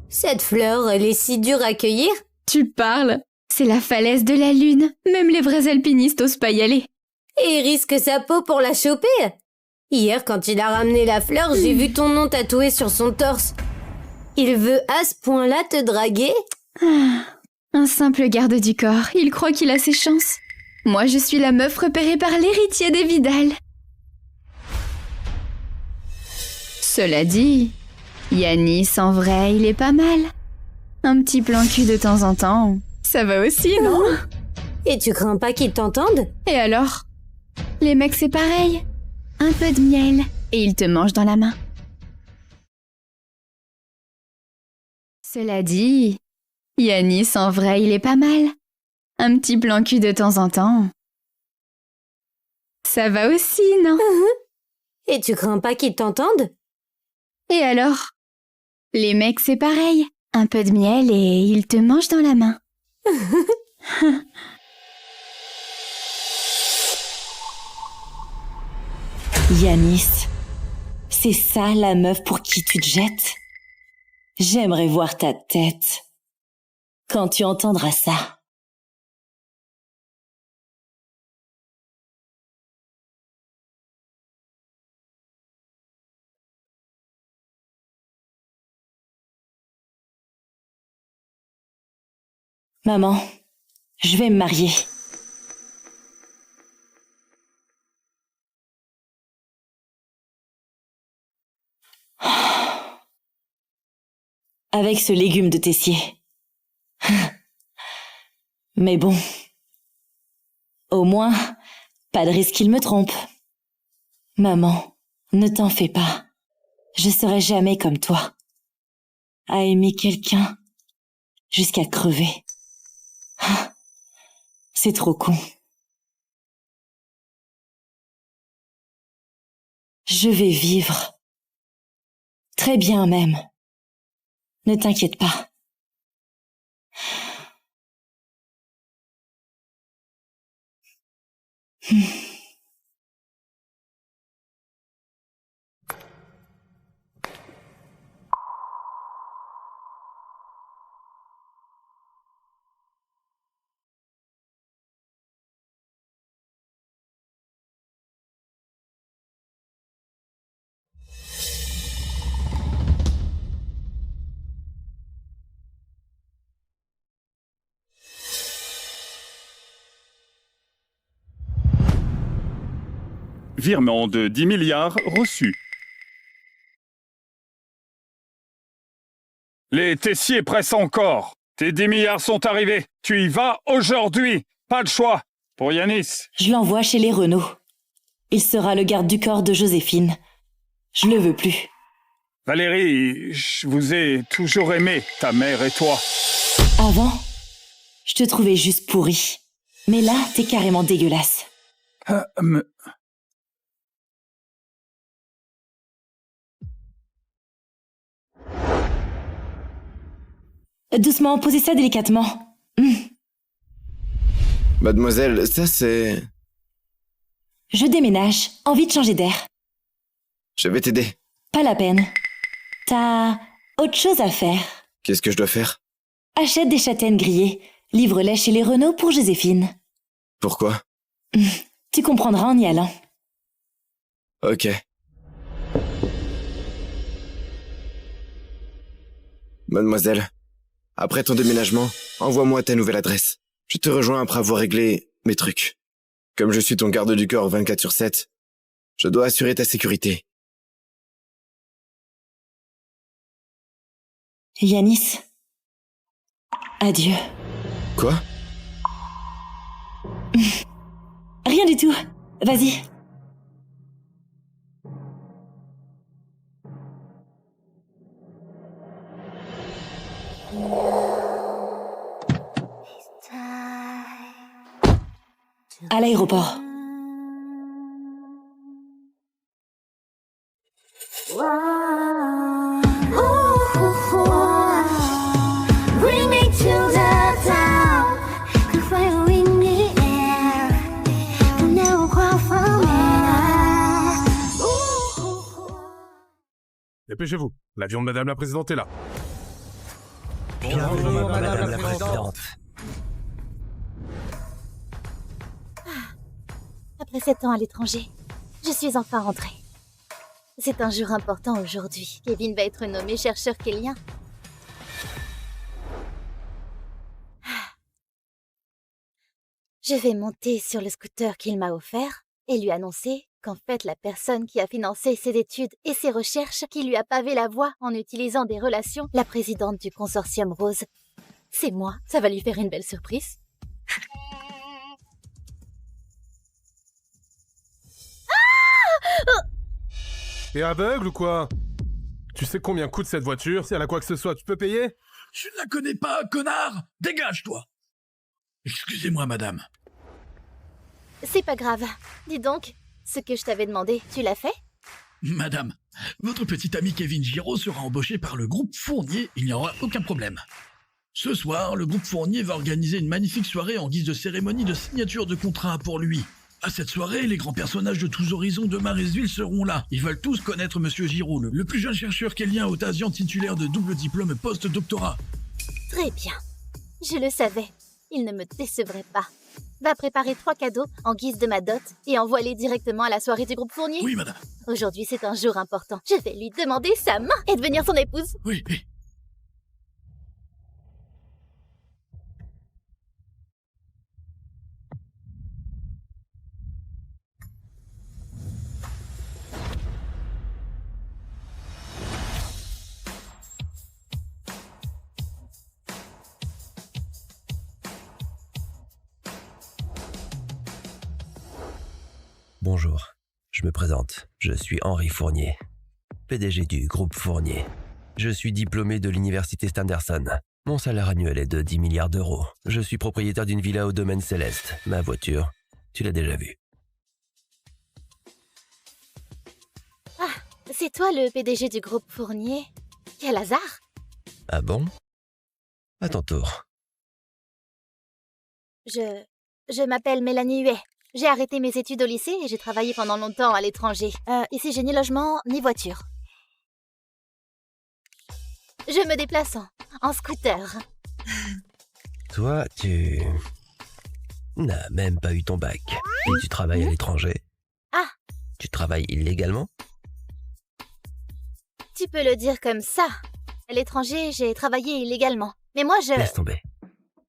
Cette fleur, elle est si dure à cueillir? Tu parles? C'est la falaise de la lune. Même les vrais alpinistes osent pas y aller. Et il risque sa peau pour la choper. Hier, quand il a ramené la fleur, j'ai vu ton nom tatoué sur son torse. Il veut à ce point-là te draguer? Un simple garde du corps. Il croit qu'il a ses chances. Moi, je suis la meuf repérée par l'héritier des Vidal. Cela dit, Yanis, en vrai, il est pas mal. Un petit plan cul de temps en temps, ça va aussi, non? Et tu crains pas qu'ils t'entendent? Et alors? Les mecs, c'est pareil. Un peu de miel, et ils te mangent dans la main. Cela dit, Yanis, en vrai, il est pas mal. Un petit plan cul de temps en temps. Ça va aussi, non? Et tu crains pas qu'ils t'entendent? Et alors? Les mecs, c'est pareil. Un peu de miel et ils te mangent dans la main. Yanis, c'est ça la meuf pour qui tu te jettes? J'aimerais voir ta tête quand tu entendras ça. Maman, je vais me marier. Avec ce légume de Tessier. Mais bon, au moins, pas de risque qu'il me trompe. Maman, ne t'en fais pas. Je serai jamais comme toi. À aimer quelqu'un jusqu'à crever. C'est trop con. Je vais vivre. Très bien même. Ne t'inquiète pas. Virement de 10 milliards reçu. Les Tessiers pressent encore. Tes 10 milliards sont arrivés. Tu y vas aujourd'hui. Pas de choix. Pour Yanis. Je l'envoie chez les Renault. Il sera le garde du corps de Joséphine. Je le veux plus. Valérie, je vous ai toujours aimé, ta mère et toi. Avant, je te trouvais juste pourri. Mais là, t'es carrément dégueulasse. Doucement, posez ça délicatement. Mademoiselle, ça c'est... Je déménage. Envie de changer d'air. Je vais t'aider. Pas la peine. T'as autre chose à faire. Qu'est-ce que je dois faire? Achète des châtaignes grillées. Livre-les chez les Renault pour Joséphine. Pourquoi? Tu comprendras en y allant. Ok. Mademoiselle, après ton déménagement, envoie-moi ta nouvelle adresse. Je te rejoins après avoir réglé mes trucs. Comme je suis ton garde du corps 24/7, je dois assurer ta sécurité. Yanis. Adieu. Quoi? Rien du tout. Vas-y. À l'aéroport. Dépêchez-vous, l'avion de Madame la Présidente est là. Bonjour, Madame la Présidente. Après 7 ans à l'étranger, je suis enfin rentrée. C'est un jour important aujourd'hui. Kevin va être nommé chercheur kellien. Je vais monter sur le scooter qu'il m'a offert et lui annoncer qu'en fait la personne qui a financé ses études et ses recherches, qui lui a pavé la voie en utilisant des relations, la présidente du consortium Rose, c'est moi. Ça va lui faire une belle surprise. T'es aveugle ou quoi? Tu sais combien coûte cette voiture? Si elle a quoi que ce soit, tu peux payer? Je ne la connais pas, connard! Dégage-toi! Excusez-moi, madame. C'est pas grave. Dis donc, ce que je t'avais demandé, tu l'as fait? Madame, votre petit ami Kevin Giraud sera embauché par le groupe Fournier, il n'y aura aucun problème. Ce soir, le groupe Fournier va organiser une magnifique soirée en guise de cérémonie de signature de contrat pour lui. À cette soirée, les grands personnages de tous horizons de Maresville seront là. Ils veulent tous connaître Monsieur Giraud, le plus jeune chercheur kellien Otasian titulaire de double diplôme post-doctorat. Très bien. Je le savais. Il ne me décevrait pas. Va préparer 3 cadeaux en guise de ma dot et envoie-les directement à la soirée du groupe Fournier. Oui, madame. Aujourd'hui, c'est un jour important. Je vais lui demander sa main et devenir son épouse. Oui, oui. Bonjour, je me présente. Je suis Henri Fournier, PDG du groupe Fournier. Je suis diplômé de l'université Standerson. Mon salaire annuel est de 10 milliards d'euros. Je suis propriétaire d'une villa au domaine céleste. Ma voiture, tu l'as déjà vue. Ah, c'est toi le PDG du groupe Fournier? Quel hasard! Ah bon? À ton tour. Je m'appelle Mélanie Huet. J'ai arrêté mes études au lycée et j'ai travaillé pendant longtemps à l'étranger. Ici, j'ai ni logement, ni voiture. Je me déplace en scooter. Toi, tu n'as même pas eu ton bac. Et tu travailles à l'étranger. Ah! Tu travailles illégalement? Tu peux le dire comme ça. À l'étranger, j'ai travaillé illégalement. Mais moi, je... Laisse tomber.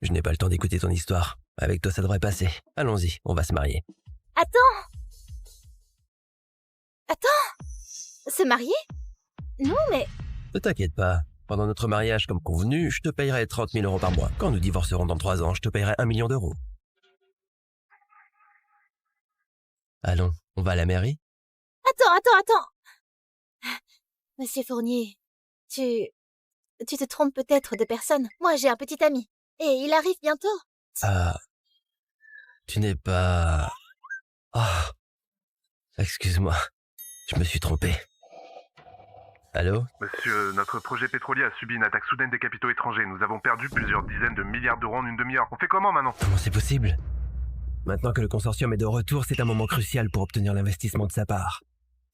Je n'ai pas le temps d'écouter ton histoire. Avec toi, ça devrait passer. Allons-y, on va se marier. Attends! Se marier? Non, mais... Ne t'inquiète pas. Pendant notre mariage comme convenu, je te payerai 30 000 € par mois. Quand nous divorcerons dans 3 ans, je te payerai 1 million d'euros. Allons, on va à la mairie? Attends. Monsieur Fournier, tu te trompes peut-être de personne. Moi, j'ai un petit ami. Et il arrive bientôt. Ah... Tu n'es pas... Oh... Excuse-moi, je me suis trompé. Allô? Monsieur, notre projet pétrolier a subi une attaque soudaine des capitaux étrangers. Nous avons perdu plusieurs dizaines de milliards d'euros en une demi-heure. On fait comment maintenant? Comment c'est possible? Maintenant que le consortium est de retour, c'est un moment crucial pour obtenir l'investissement de sa part.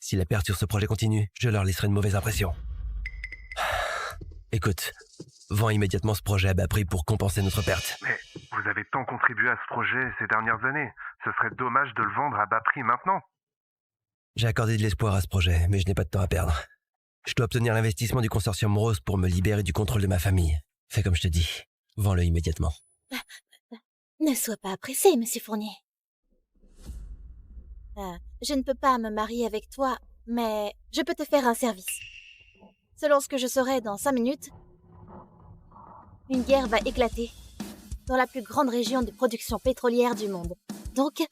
Si la perte sur ce projet continue, je leur laisserai une mauvaise impression. Écoute, vends immédiatement ce projet à bas prix pour compenser notre perte. Mais vous avez tant contribué à ce projet ces dernières années. Ce serait dommage de le vendre à bas prix maintenant. J'ai accordé de l'espoir à ce projet, mais je n'ai pas de temps à perdre. Je dois obtenir l'investissement du consortium Rose pour me libérer du contrôle de ma famille. Fais comme je te dis. Vends-le immédiatement. Ne sois pas pressé, Monsieur Fournier. Je ne peux pas me marier avec toi, mais je peux te faire un service. Selon ce que je saurai dans 5 minutes, une guerre va éclater dans la plus grande région de production pétrolière du monde. Donc,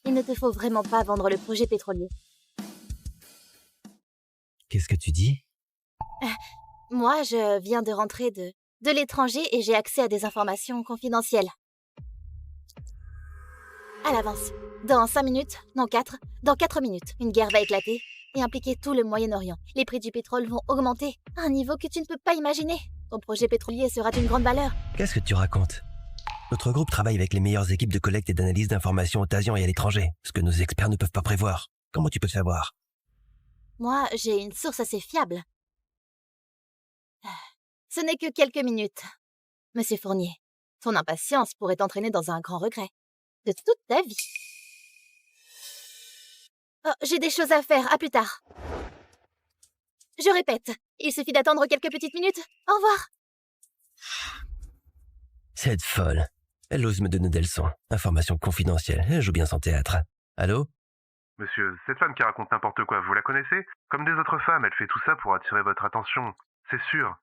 il ne te faut vraiment pas vendre le projet pétrolier. Qu'est-ce que tu dis? Moi, je viens de rentrer de l'étranger et j'ai accès à des informations confidentielles. À l'avance. Dans 5 minutes, non 4, dans 4 minutes, une guerre va éclater et impliquer tout le Moyen-Orient. Les prix du pétrole vont augmenter à un niveau que tu ne peux pas imaginer. Ton projet pétrolier sera d'une grande valeur. Qu'est-ce que tu racontes? Notre groupe travaille avec les meilleures équipes de collecte et d'analyse d'informations au Tazian et à l'étranger, ce que nos experts ne peuvent pas prévoir. Comment tu peux le savoir? Moi, j'ai une source assez fiable. Ce n'est que quelques minutes. Monsieur Fournier, ton impatience pourrait t'entraîner dans un grand regret. De toute ta vie. Oh, j'ai des choses à faire, à plus tard. Je répète, il suffit d'attendre quelques petites minutes. Au revoir. Cette folle. Elle ose me donner des leçons. Information confidentielle. Elle joue bien son théâtre. Allô? Monsieur, cette femme qui raconte n'importe quoi, vous la connaissez? Comme des autres femmes, elle fait tout ça pour attirer votre attention. C'est sûr.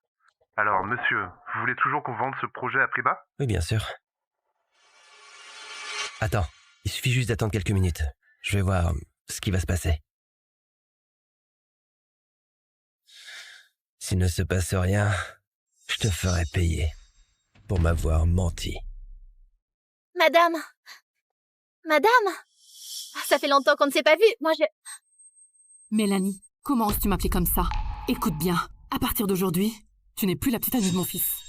Alors, monsieur, vous voulez toujours qu'on vende ce projet à prix bas? Oui, bien sûr. Attends, il suffit juste d'attendre quelques minutes. Je vais voir ce qui va se passer. S'il ne se passe rien, je te ferai payer pour m'avoir menti. Madame, ça fait longtemps qu'on ne s'est pas vu. Moi, Mélanie, comment oses-tu m'appeler comme ça? Écoute bien, à partir d'aujourd'hui, tu n'es plus la petite amie de mon fils.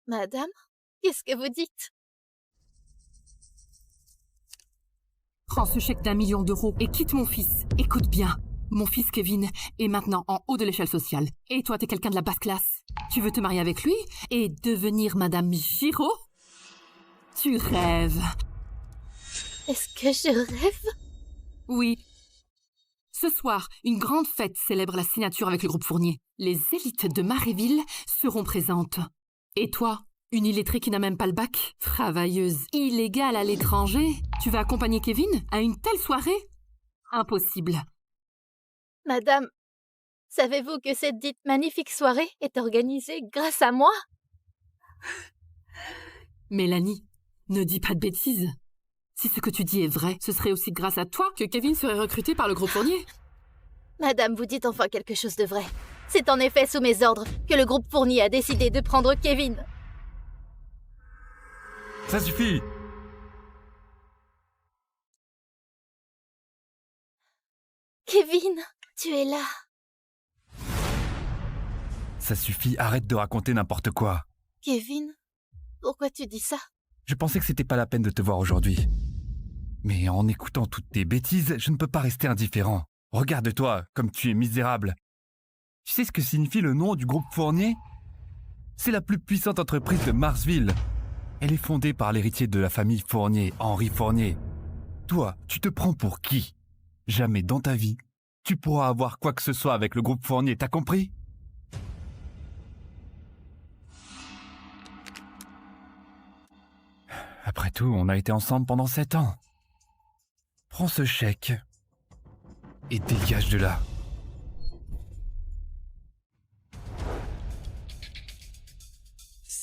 Madame, qu'est-ce que vous dites? Prends ce chèque d'1 million d'euros et quitte mon fils. Écoute bien, mon fils Kevin est maintenant en haut de l'échelle sociale. Et toi, t'es quelqu'un de la basse classe. Tu veux te marier avec lui et devenir Madame Giraud? Tu rêves. Est-ce que je rêve? Oui. Ce soir, une grande fête célèbre la signature avec le groupe Fournier. Les élites de Maréville seront présentes. Et toi, une illettrée qui n'a même pas le bac, travailleuse illégale à l'étranger, tu vas accompagner Kevin à une telle soirée? Impossible. Madame, savez-vous que cette dite magnifique soirée est organisée grâce à moi? Mélanie, ne dis pas de bêtises. Si ce que tu dis est vrai, ce serait aussi grâce à toi que Kevin serait recruté par le groupe Fournier. Madame, vous dites enfin quelque chose de vrai. C'est en effet sous mes ordres que le groupe Fournier a décidé de prendre Kevin. Ça suffit! Kevin, tu es là. Ça suffit, arrête de raconter n'importe quoi. Kevin, pourquoi tu dis ça? Je pensais que c'était pas la peine de te voir aujourd'hui. Mais en écoutant toutes tes bêtises, je ne peux pas rester indifférent. Regarde-toi, comme tu es misérable. Tu sais ce que signifie le nom du groupe Fournier? C'est la plus puissante entreprise de Marsville. Elle est fondée par l'héritier de la famille Fournier, Henri Fournier. Toi, tu te prends pour qui? Jamais dans ta vie, tu pourras avoir quoi que ce soit avec le groupe Fournier, t'as compris? Après tout, on a été ensemble pendant 7 ans. Prends ce chèque et dégage de là.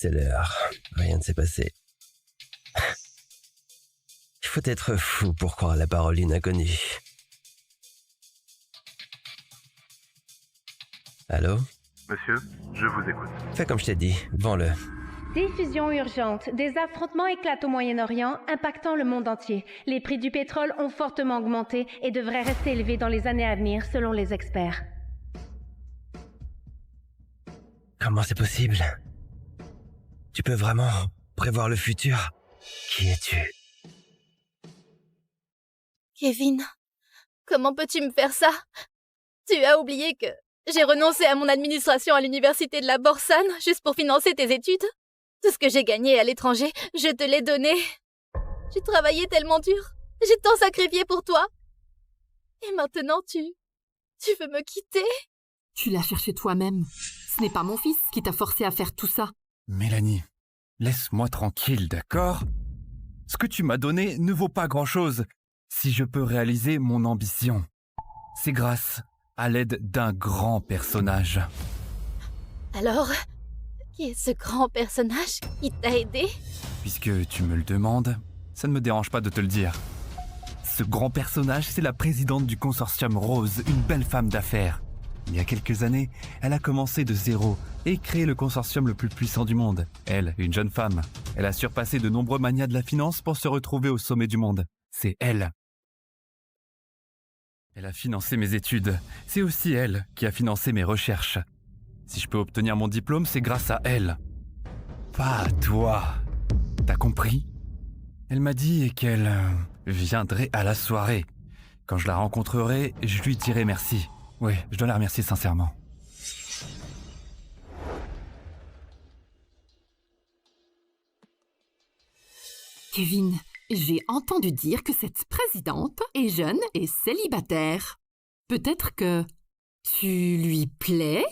c'est l'heure. Rien ne s'est passé. Il faut être fou pour croire à la parole d'une inconnue. Allô? Monsieur, je vous écoute. Fais comme je t'ai dit, vends-le. Diffusion urgente. Des affrontements éclatent au Moyen-Orient, impactant le monde entier. Les prix du pétrole ont fortement augmenté et devraient rester élevés dans les années à venir, selon les experts. Comment c'est possible? Tu peux vraiment prévoir le futur? Qui es-tu? Kevin, comment peux-tu me faire ça? Tu as oublié que j'ai renoncé à mon administration à l'université de la Borsane juste pour financer tes études? Tout ce que j'ai gagné à l'étranger, je te l'ai donné. J'ai travaillé tellement dur. J'ai tant sacrifié pour toi. Et maintenant, tu veux me quitter? Tu l'as cherché toi-même. Ce n'est pas mon fils qui t'a forcé à faire tout ça. Mélanie, laisse-moi tranquille, d'accord? Ce que tu m'as donné ne vaut pas grand-chose si je peux réaliser mon ambition. C'est grâce à l'aide d'un grand personnage. Alors, qui est ce grand personnage qui t'a aidé? Puisque tu me le demandes, ça ne me dérange pas de te le dire. Ce grand personnage, c'est la présidente du consortium Rose, une belle femme d'affaires. Il y a quelques années, elle a commencé de zéro et créé le consortium le plus puissant du monde. Elle, une jeune femme, elle a surpassé de nombreux magnats de la finance pour se retrouver au sommet du monde. C'est elle. Elle a financé mes études. C'est aussi elle qui a financé mes recherches. Si je peux obtenir mon diplôme, c'est grâce à elle. Pas à toi. T'as compris? Elle m'a dit qu'elle viendrait à la soirée. Quand je la rencontrerai, je lui dirai merci. Oui, je dois la remercier sincèrement. Kevin, j'ai entendu dire que cette présidente est jeune et célibataire. Peut-être que tu lui plais?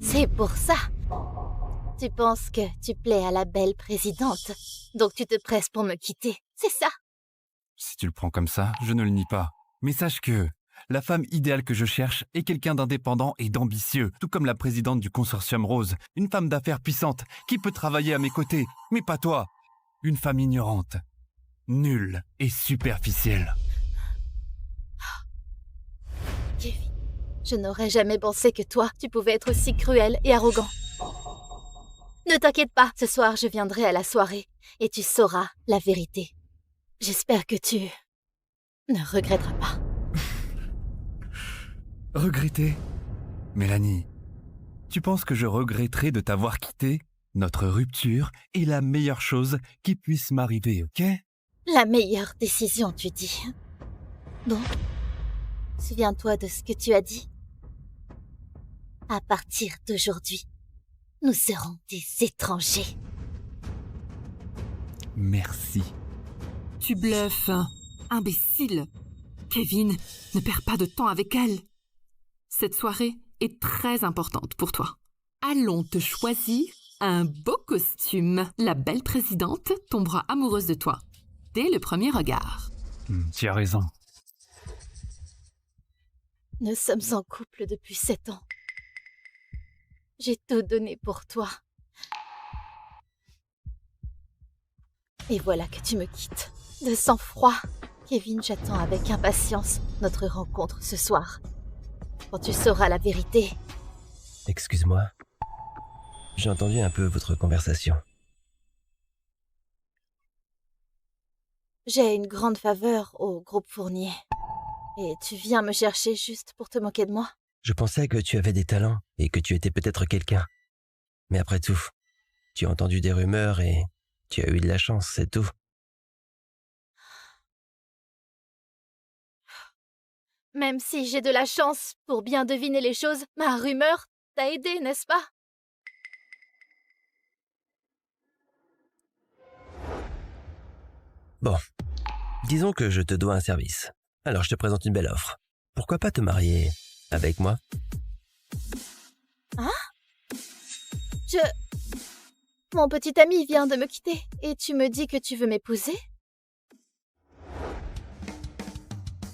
C'est pour ça. Tu penses que tu plais à la belle présidente, donc tu te presses pour me quitter, c'est ça? Si tu le prends comme ça, je ne le nie pas. Mais sache que la femme idéale que je cherche est quelqu'un d'indépendant et d'ambitieux, tout comme la présidente du consortium Rose, une femme d'affaires puissante qui peut travailler à mes côtés, mais pas toi. Une femme ignorante, nulle et superficielle. Kevin, je n'aurais jamais pensé que toi, tu pouvais être aussi cruel et arrogant. Ne t'inquiète pas, ce soir je viendrai à la soirée et tu sauras la vérité. J'espère que tu ne regretteras pas. Regretter? Mélanie, tu penses que je regretterai de t'avoir quitté? Notre rupture est la meilleure chose qui puisse m'arriver, ok? La meilleure décision, tu dis. Bon, souviens-toi de ce que tu as dit. À partir d'aujourd'hui, nous serons des étrangers. Merci. Tu bluffes, imbécile. Kevin, ne perds pas de temps avec elle. Cette soirée est très importante pour toi. Allons te choisir un beau costume. La belle présidente tombera amoureuse de toi dès le premier regard. Tu as raison. Nous sommes en couple depuis 7 ans. J'ai tout donné pour toi. Et voilà que tu me quittes. De sang-froid. Kevin, j'attends avec impatience notre rencontre ce soir. Quand tu sauras la vérité. Excuse-moi. J'ai entendu un peu votre conversation. J'ai une grande faveur au groupe Fournier. Et tu viens me chercher juste pour te moquer de moi? Je pensais que tu avais des talents et que tu étais peut-être quelqu'un. Mais après tout, tu as entendu des rumeurs et tu as eu de la chance, c'est tout. Même si j'ai de la chance pour bien deviner les choses, ma rumeur t'a aidé, n'est-ce pas? Bon, disons que je te dois un service. Alors je te présente une belle offre. Pourquoi pas te marier avec moi? Hein? Mon petit ami vient de me quitter et tu me dis que tu veux m'épouser?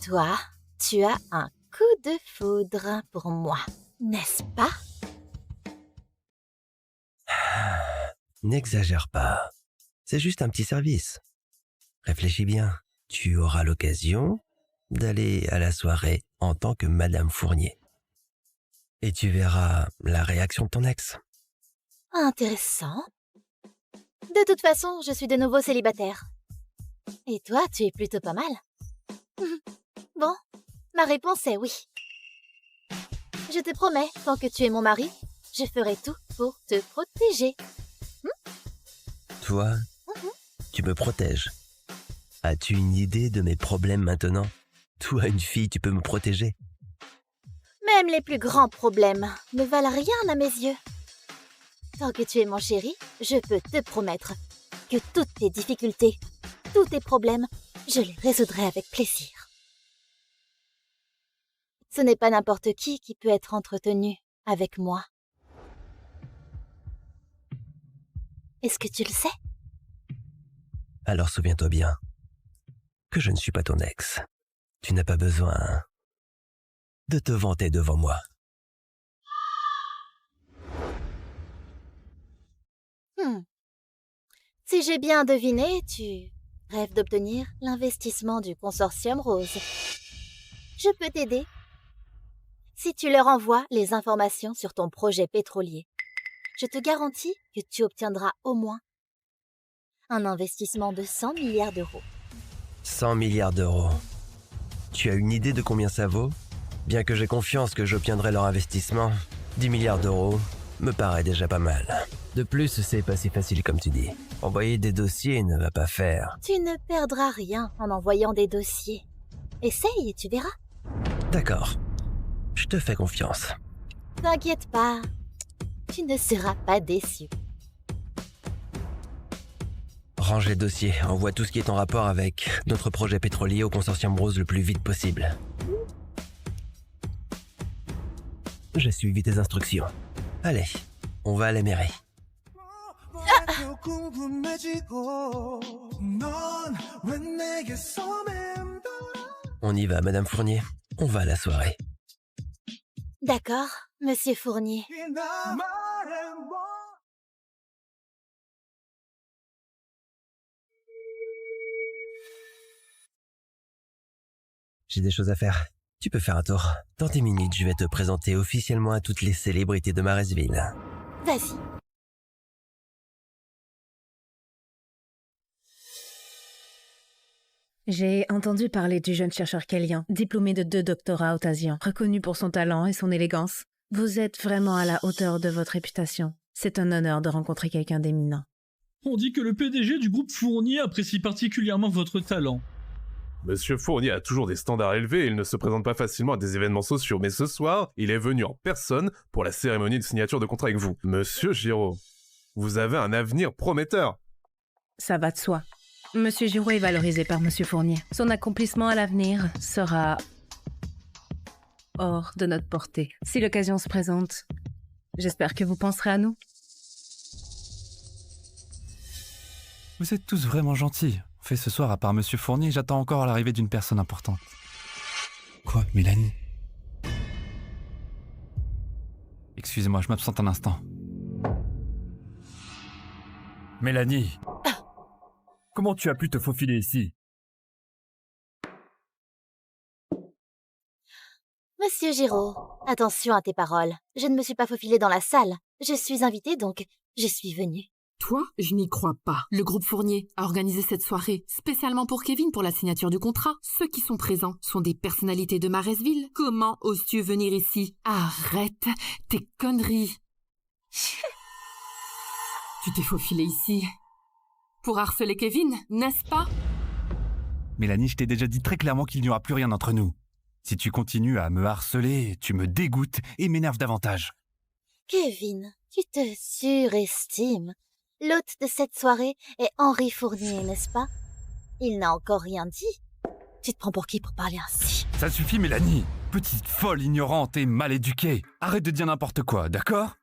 Toi, tu as un coup de foudre pour moi, n'est-ce pas? N'exagère pas. C'est juste un petit service. Réfléchis bien. Tu auras l'occasion d'aller à la soirée en tant que Madame Fournier. Et tu verras la réaction de ton ex. Intéressant. De toute façon, je suis de nouveau célibataire. Et toi, tu es plutôt pas mal. Bon, ma réponse est oui. Je te promets, tant que tu es mon mari, je ferai tout pour te protéger. Toi, tu me protèges. As-tu une idée de mes problèmes maintenant? Toi, une fille, tu peux me protéger? Même les plus grands problèmes ne valent rien à mes yeux. Tant que tu es mon chéri, je peux te promettre que toutes tes difficultés, tous tes problèmes, je les résoudrai avec plaisir. Ce n'est pas n'importe qui peut être entretenu avec moi. Est-ce que tu le sais? Alors souviens-toi bien que je ne suis pas ton ex. Tu n'as pas besoin de te vanter devant moi. Si j'ai bien deviné, tu rêves d'obtenir l'investissement du consortium Rose. Je peux t'aider. Si tu leur envoies les informations sur ton projet pétrolier, je te garantis que tu obtiendras au moins un investissement de 100 milliards d'euros. 100 milliards d'euros. Tu as une idée de combien ça vaut? Bien que j'ai confiance que j'obtiendrai leur investissement, 10 milliards d'euros me paraît déjà pas mal. De plus, c'est pas si facile comme tu dis. Envoyer des dossiers ne va pas faire. Tu ne perdras rien en envoyant des dossiers. Essaye et tu verras. D'accord. Je te fais confiance. T'inquiète pas, tu ne seras pas déçu. Range les dossiers, envoie tout ce qui est en rapport avec notre projet pétrolier au consortium Rose le plus vite possible. J'ai suivi tes instructions. Allez, on va à la mairie. On y va, Madame Fournier. On va à la soirée. D'accord, Monsieur Fournier. J'ai des choses à faire. Tu peux faire un tour. Dans 10 minutes, je vais te présenter officiellement à toutes les célébrités de Maresville. Vas-y. J'ai entendu parler du jeune chercheur Kellyan, diplômé de 2 doctorats au Tasian, reconnu pour son talent et son élégance. Vous êtes vraiment à la hauteur de votre réputation. C'est un honneur de rencontrer quelqu'un d'éminent. On dit que le PDG du groupe Fournier apprécie particulièrement votre talent. Monsieur Fournier a toujours des standards élevés et il ne se présente pas facilement à des événements sociaux. Mais ce soir, il est venu en personne pour la cérémonie de signature de contrat avec vous. Monsieur Giraud, vous avez un avenir prometteur. Ça va de soi. Monsieur Giraud est valorisé par Monsieur Fournier. Son accomplissement à l'avenir sera hors de notre portée. Si l'occasion se présente, j'espère que vous penserez à nous. Vous êtes tous vraiment gentils. En fait, ce soir, à part Monsieur Fournier, j'attends encore l'arrivée d'une personne importante. Quoi, Mélanie? Excusez-moi, je m'absente un instant. Mélanie, comment tu as pu te faufiler ici? Monsieur Giraud, attention à tes paroles. Je ne me suis pas faufilée dans la salle. Je suis invitée, donc je suis venue. Toi, je n'y crois pas. Le groupe Fournier a organisé cette soirée spécialement pour Kevin pour la signature du contrat. Ceux qui sont présents sont des personnalités de Maresville. Comment oses-tu venir ici? Arrête tes conneries. Tu t'es faufilé ici pour harceler Kevin, n'est-ce pas? Mélanie, je t'ai déjà dit très clairement qu'il n'y aura plus rien entre nous. Si tu continues à me harceler, tu me dégoûtes et m'énerves davantage. Kevin, tu te surestimes. L'hôte de cette soirée est Henri Fournier, n'est-ce pas? Il n'a encore rien dit. Tu te prends pour qui pour parler ainsi? Ça suffit, Mélanie. Petite folle, ignorante et mal éduquée. Arrête de dire n'importe quoi, d'accord?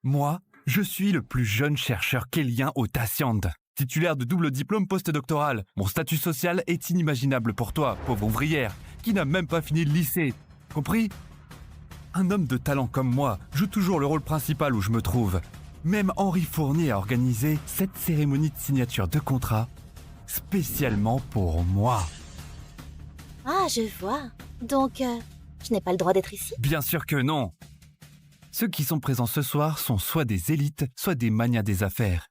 Moi, je suis le plus jeune chercheur kellyan au Tasiand. Titulaire de double diplôme postdoctoral. Mon statut social est inimaginable pour toi, pauvre ouvrière, qui n'a même pas fini le lycée. Compris? Un homme de talent comme moi joue toujours le rôle principal où je me trouve. Même Henri Fournier a organisé cette cérémonie de signature de contrat spécialement pour moi. Ah, je vois. Donc, je n'ai pas le droit d'être ici? Bien sûr que non. Ceux qui sont présents ce soir sont soit des élites, soit des manias des affaires.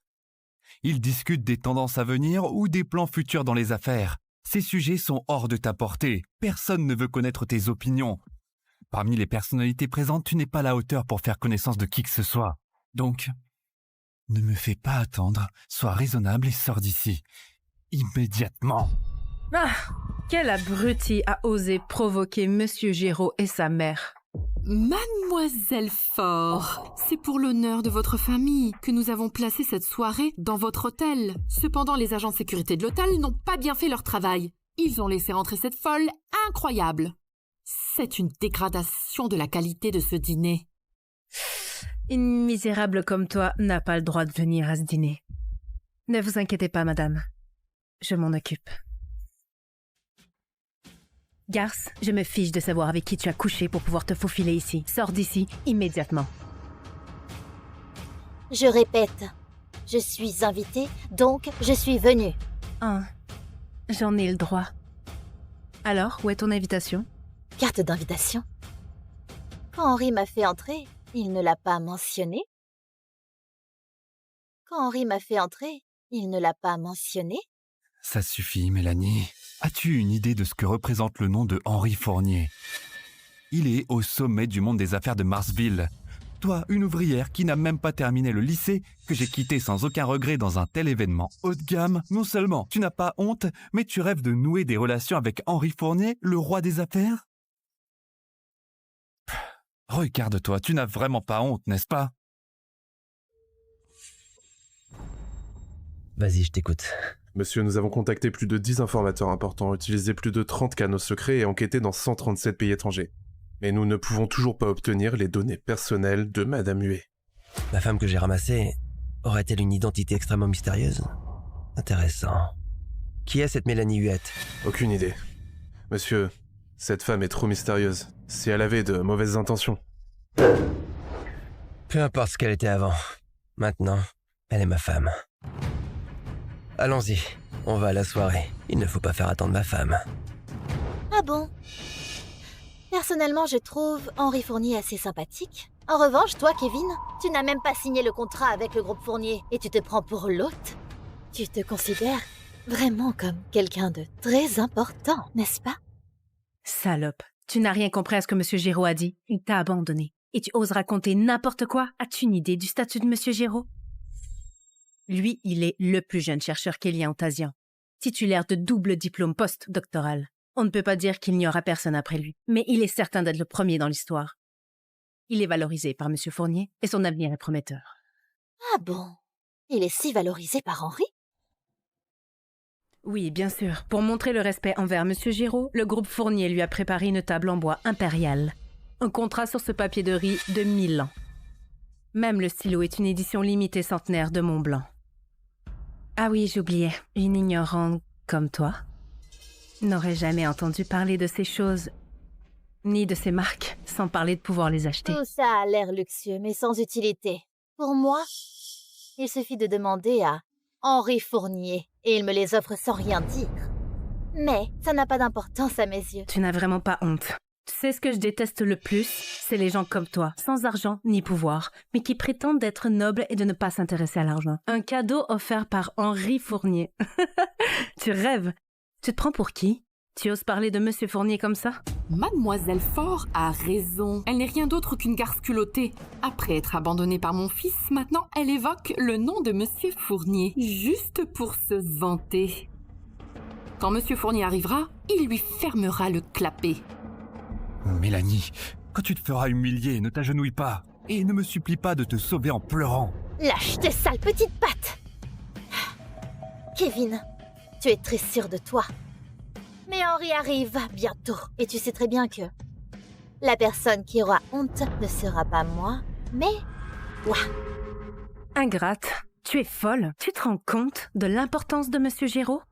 Ils discutent des tendances à venir ou des plans futurs dans les affaires. Ces sujets sont hors de ta portée. Personne ne veut connaître tes opinions. Parmi les personnalités présentes, tu n'es pas à la hauteur pour faire connaissance de qui que ce soit. Donc, ne me fais pas attendre, sois raisonnable et sors d'ici. Immédiatement. Ah, quel abruti a osé provoquer Monsieur Géraud et sa mère. Mademoiselle Faure, c'est pour l'honneur de votre famille que nous avons placé cette soirée dans votre hôtel. Cependant, les agents de sécurité de l'hôtel n'ont pas bien fait leur travail. Ils ont laissé rentrer cette folle incroyable. C'est une dégradation de la qualité de ce dîner. Une misérable comme toi n'a pas le droit de venir à ce dîner. Ne vous inquiétez pas, madame. Je m'en occupe. Garce, je me fiche de savoir avec qui tu as couché pour pouvoir te faufiler ici. Sors d'ici immédiatement. Je répète, je suis invitée, donc je suis venue. Ah, j'en ai le droit. Alors, où est ton invitation? Carte d'invitation. Quand Henri m'a fait entrer, il ne l'a pas mentionné. Ça suffit, Mélanie. As-tu une idée de ce que représente le nom de Henri Fournier? Il est au sommet du monde des affaires de Marsville. Toi, une ouvrière qui n'a même pas terminé le lycée, que j'ai quitté sans aucun regret dans un tel événement haut de gamme, non seulement tu n'as pas honte, mais tu rêves de nouer des relations avec Henri Fournier, le roi des affaires? Regarde-toi, tu n'as vraiment pas honte, n'est-ce pas? Vas-y, je t'écoute. Monsieur, nous avons contacté plus de 10 informateurs importants, utilisé plus de 30 canaux secrets et enquêté dans 137 pays étrangers. Mais nous ne pouvons toujours pas obtenir les données personnelles de Madame Huet. La femme que j'ai ramassée aurait-elle une identité extrêmement mystérieuse? Intéressant. Qui est cette Mélanie Huet? Aucune idée. Monsieur, cette femme est trop mystérieuse. Si elle avait de mauvaises intentions. Peu importe ce qu'elle était avant. Maintenant, elle est ma femme. Allons-y, on va à la soirée. Il ne faut pas faire attendre ma femme. Ah bon? Personnellement, je trouve Henri Fournier assez sympathique. En revanche, toi, Kevin, tu n'as même pas signé le contrat avec le groupe Fournier et tu te prends pour l'hôte. Tu te considères vraiment comme quelqu'un de très important, n'est-ce pas? Salope, tu n'as rien compris à ce que Monsieur Géraud a dit. Il t'a abandonné. Et tu oses raconter n'importe quoi? As-tu une idée du statut de Monsieur Géraud? Lui, il est le plus jeune chercheur qu'Elia Ontasian, titulaire de double diplôme post-doctoral. On ne peut pas dire qu'il n'y aura personne après lui, mais il est certain d'être le premier dans l'histoire. Il est valorisé par Monsieur Fournier et son avenir est prometteur. Ah bon? Il est si valorisé par Henri? Oui, bien sûr. Pour montrer le respect envers Monsieur Géraud, le groupe Fournier lui a préparé une table en bois impériale. Un contrat sur ce papier de riz de 1000 ans. Même le stylo est une édition limitée centenaire de Montblanc. Ah oui, j'oubliais. Une ignorante comme toi n'aurait jamais entendu parler de ces choses, ni de ces marques, sans parler de pouvoir les acheter. Tout ça a l'air luxueux, mais sans utilité. Pour moi, il suffit de demander à Henri Fournier, et il me les offre sans rien dire. Mais ça n'a pas d'importance à mes yeux. Tu n'as vraiment pas honte. Tu sais ce que je déteste le plus? C'est les gens comme toi, sans argent ni pouvoir, mais qui prétendent d'être nobles et de ne pas s'intéresser à l'argent. Un cadeau offert par Henri Fournier. Tu rêves? Tu te prends pour qui? Tu oses parler de Monsieur Fournier comme ça? Mademoiselle Faure a raison. Elle n'est rien d'autre qu'une garce culottée. Après être abandonnée par mon fils, maintenant elle évoque le nom de Monsieur Fournier, juste pour se vanter. Quand Monsieur Fournier arrivera, il lui fermera le clapet. Mélanie, quand tu te feras humilier, ne t'agenouille pas. Et ne me supplie pas de te sauver en pleurant. Lâche tes sales petites pattes! Kevin, tu es très sûr de toi. Mais Henri arrive bientôt, et tu sais très bien que la personne qui aura honte ne sera pas moi, mais toi. Ingrate, tu es folle. Tu te rends compte de l'importance de Monsieur Géraud?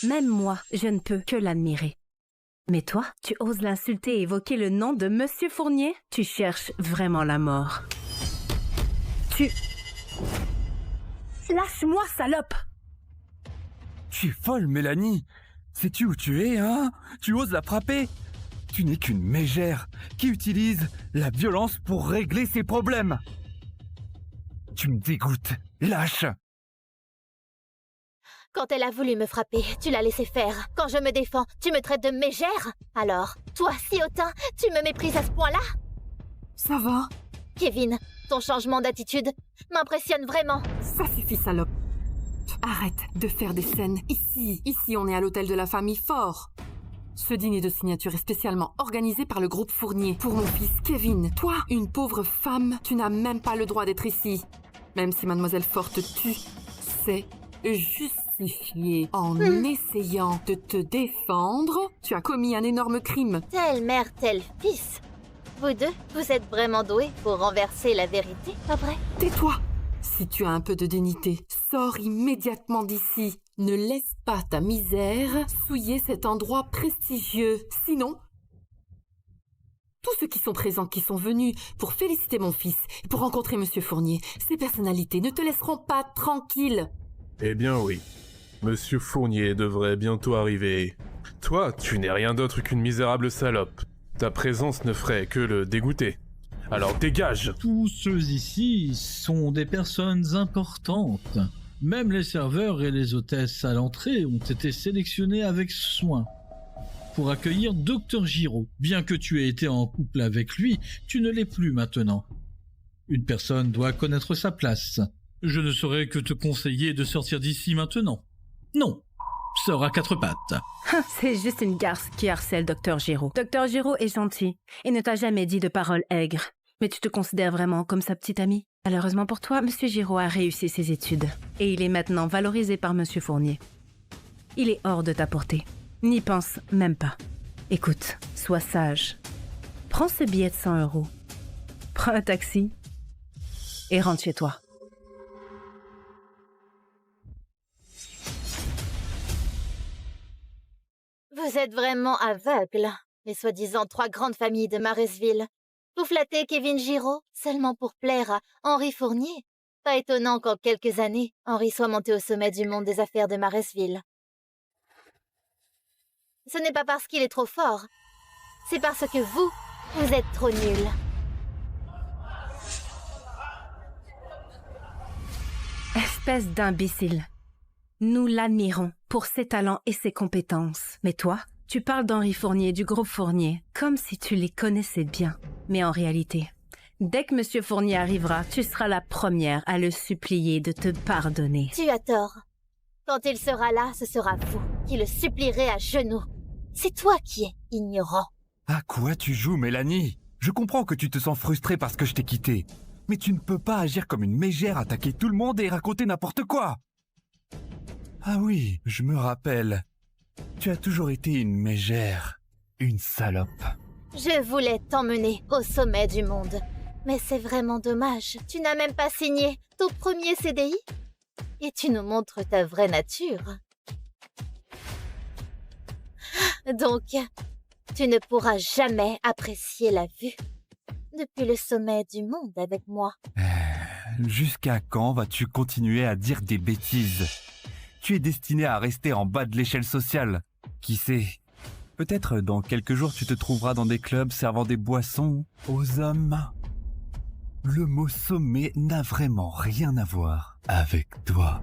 Même moi, je ne peux que l'admirer. Mais toi, tu oses l'insulter et évoquer le nom de Monsieur Fournier? Tu cherches vraiment la mort. Lâche-moi, salope! Tu es folle, Mélanie. Sais-tu où tu es, hein? Tu oses la frapper? Tu n'es qu'une mégère qui utilise la violence pour régler ses problèmes. Tu me dégoûtes. Lâche! Quand elle a voulu me frapper, tu l'as laissé faire. Quand je me défends, tu me traites de mégère. Alors, toi, si hautain, tu me méprises à ce point-là? Ça va? Kevin, ton changement d'attitude m'impressionne vraiment. Ça suffit, salope. Arrête de faire des scènes. Ici, on est à l'hôtel de la famille Fort. Ce dîner de signature est spécialement organisé par le groupe Fournier pour mon fils Kevin. Toi, une pauvre femme, tu n'as même pas le droit d'être ici. Même si Mademoiselle Fort te tue, c'est justifié. En essayant de te défendre, tu as commis un énorme crime. Telle mère, tel fils. Vous deux, vous êtes vraiment doués pour renverser la vérité, pas vrai? Tais-toi! Si tu as un peu de dignité, sors immédiatement d'ici. Ne laisse pas ta misère souiller cet endroit prestigieux. Sinon, tous ceux qui sont présents, qui sont venus pour féliciter mon fils et pour rencontrer Monsieur Fournier, ces personnalités ne te laisseront pas tranquille. Eh bien oui. Monsieur Fournier devrait bientôt arriver. Toi, tu n'es rien d'autre qu'une misérable salope. Ta présence ne ferait que le dégoûter. Alors dégage! Tous ceux ici sont des personnes importantes. Même les serveurs et les hôtesses à l'entrée ont été sélectionnés avec soin pour accueillir Dr Giraud. Bien que tu aies été en couple avec lui, tu ne l'es plus maintenant. Une personne doit connaître sa place. Je ne saurais que te conseiller de sortir d'ici maintenant. Non, sors à quatre pattes. C'est juste une garce qui harcèle Dr Giraud. Dr Giraud est gentil et ne t'a jamais dit de paroles aigres. Mais tu te considères vraiment comme sa petite amie? Malheureusement pour toi, Monsieur Giraud a réussi ses études. Et il est maintenant valorisé par Monsieur Fournier. Il est hors de ta portée. N'y pense même pas. Écoute, sois sage. Prends ce billet de 100 €. Prends un taxi et rentre chez toi. Vous êtes vraiment aveugles, les soi-disant 3 grandes familles de Maresville. Vous flattez Kevin Giraud seulement pour plaire à Henri Fournier. Pas étonnant qu'en quelques années, Henri soit monté au sommet du monde des affaires de Maresville. Ce n'est pas parce qu'il est trop fort, c'est parce que vous êtes trop nuls. Espèce d'imbécile. Nous l'admirons pour ses talents et ses compétences. Mais toi, tu parles d'Henri Fournier, du groupe Fournier, comme si tu les connaissais bien. Mais en réalité, dès que Monsieur Fournier arrivera, tu seras la première à le supplier de te pardonner. Tu as tort. Quand il sera là, ce sera vous qui le supplierez à genoux. C'est toi qui es ignorant. À quoi tu joues, Mélanie? Je comprends que tu te sens frustrée parce que je t'ai quitté. Mais tu ne peux pas agir comme une mégère, attaquer tout le monde et raconter n'importe quoi. Ah oui, je me rappelle. Tu as toujours été une mégère, une salope. Je voulais t'emmener au sommet du monde. Mais c'est vraiment dommage, tu n'as même pas signé ton premier CDI. Et tu nous montres ta vraie nature. Donc, tu ne pourras jamais apprécier la vue depuis le sommet du monde avec moi. Jusqu'à quand vas-tu continuer à dire des bêtises? Tu es destiné à rester en bas de l'échelle sociale. Qui sait? Peut-être dans quelques jours tu te trouveras dans des clubs servant des boissons aux hommes. Le mot sommet n'a vraiment rien à voir avec toi.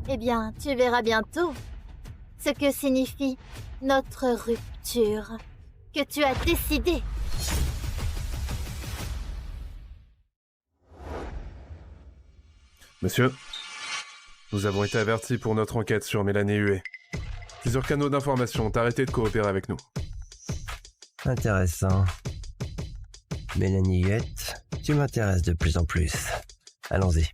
Eh bien, tu verras bientôt ce que signifie notre rupture que tu as décidé. Monsieur, nous avons été avertis pour notre enquête sur Mélanie Huet. Plusieurs canaux d'information ont arrêté de coopérer avec nous. Intéressant. Mélanie Huet, tu m'intéresses de plus en plus. Allons-y.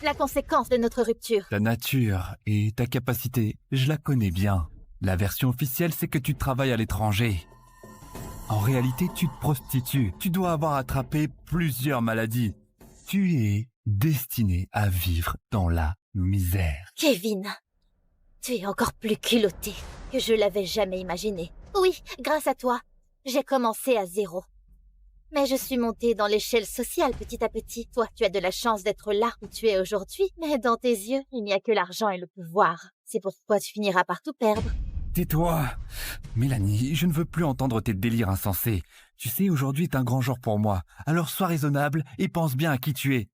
La conséquence de notre rupture. Ta nature et ta capacité, je la connais bien. La version officielle, c'est que tu travailles à l'étranger. En réalité, tu te prostitues. Tu dois avoir attrapé plusieurs maladies. Tu es destiné à vivre dans la misère. Kevin, tu es encore plus culotté que je l'avais jamais imaginé. Oui, grâce à toi, j'ai commencé à zéro. Mais je suis montée dans l'échelle sociale petit à petit. Toi, tu as de la chance d'être là où tu es aujourd'hui. Mais dans tes yeux, il n'y a que l'argent et le pouvoir. C'est pourquoi tu finiras par tout perdre. Tais-toi. Mélanie, je ne veux plus entendre tes délires insensés. Tu sais, aujourd'hui est un grand jour pour moi. Alors sois raisonnable et pense bien à qui tu es.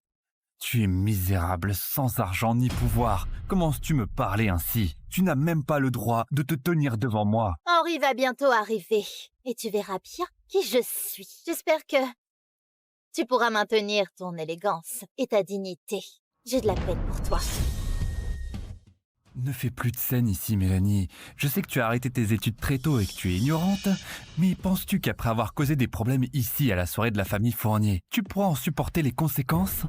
Tu es misérable, sans argent ni pouvoir. Commences-tu me parler ainsi? Tu n'as même pas le droit de te tenir devant moi. Henri va bientôt arriver. Et tu verras bien qui je suis. J'espère que tu pourras maintenir ton élégance et ta dignité. J'ai de la peine pour toi. Ne fais plus de scène ici, Mélanie. Je sais que tu as arrêté tes études très tôt et que tu es ignorante, mais penses-tu qu'après avoir causé des problèmes ici à la soirée de la famille Fournier, tu pourras en supporter les conséquences?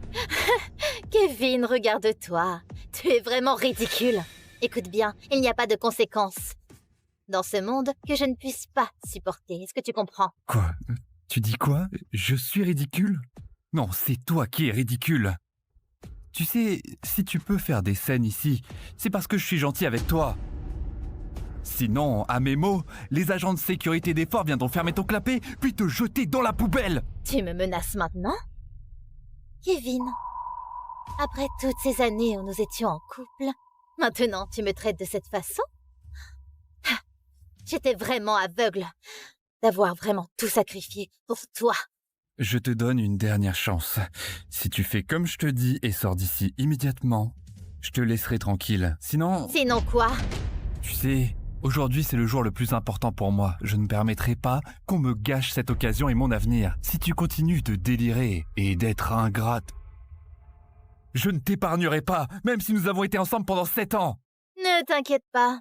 Kevin, regarde-toi. Tu es vraiment ridicule. Écoute bien, il n'y a pas de conséquences dans ce monde que je ne puisse pas supporter. Est-ce que tu comprends? Quoi? Tu dis quoi? Je suis ridicule? Non, c'est toi qui es ridicule. Tu sais, si tu peux faire des scènes ici, c'est parce que je suis gentil avec toi. Sinon, à mes mots, les agents de sécurité des forts viendront fermer ton clapet, puis te jeter dans la poubelle. Tu me menaces maintenant? Kevin, après toutes ces années où nous étions en couple, maintenant tu me traites de cette façon? J'étais vraiment aveugle d'avoir vraiment tout sacrifié pour toi. Je te donne une dernière chance. Si tu fais comme je te dis et sors d'ici immédiatement, je te laisserai tranquille. Sinon... Sinon quoi? Tu sais, aujourd'hui c'est le jour le plus important pour moi. Je ne permettrai pas qu'on me gâche cette occasion et mon avenir. Si tu continues de délirer et d'être ingrate, je ne t'épargnerai pas, même si nous avons été ensemble pendant 7 ans. Ne t'inquiète pas.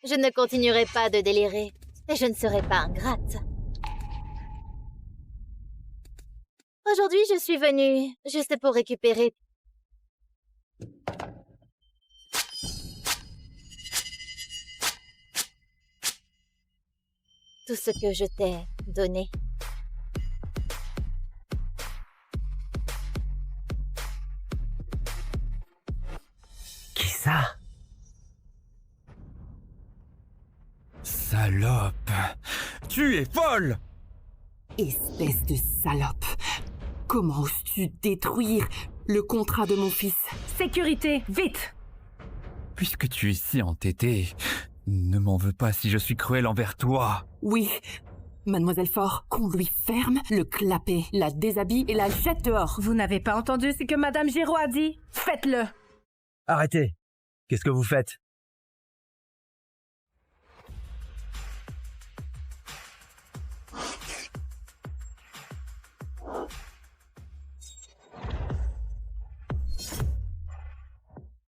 Je ne continuerai pas de délirer. Et je ne serai pas ingrate. Aujourd'hui, je suis venue juste pour récupérer tout ce que je t'ai donné. Qui ça? Salope! Tu es folle! Espèce de salope! Comment oses-tu détruire le contrat de mon fils? Sécurité, vite! Puisque tu es si entêtée, ne m'en veux pas si je suis cruel envers toi. Oui, Mademoiselle Fort, qu'on lui ferme le clapet, la déshabille et la jette dehors. Vous n'avez pas entendu ce que Madame Giraud a dit? Faites-le! Arrêtez! Qu'est-ce que vous faites?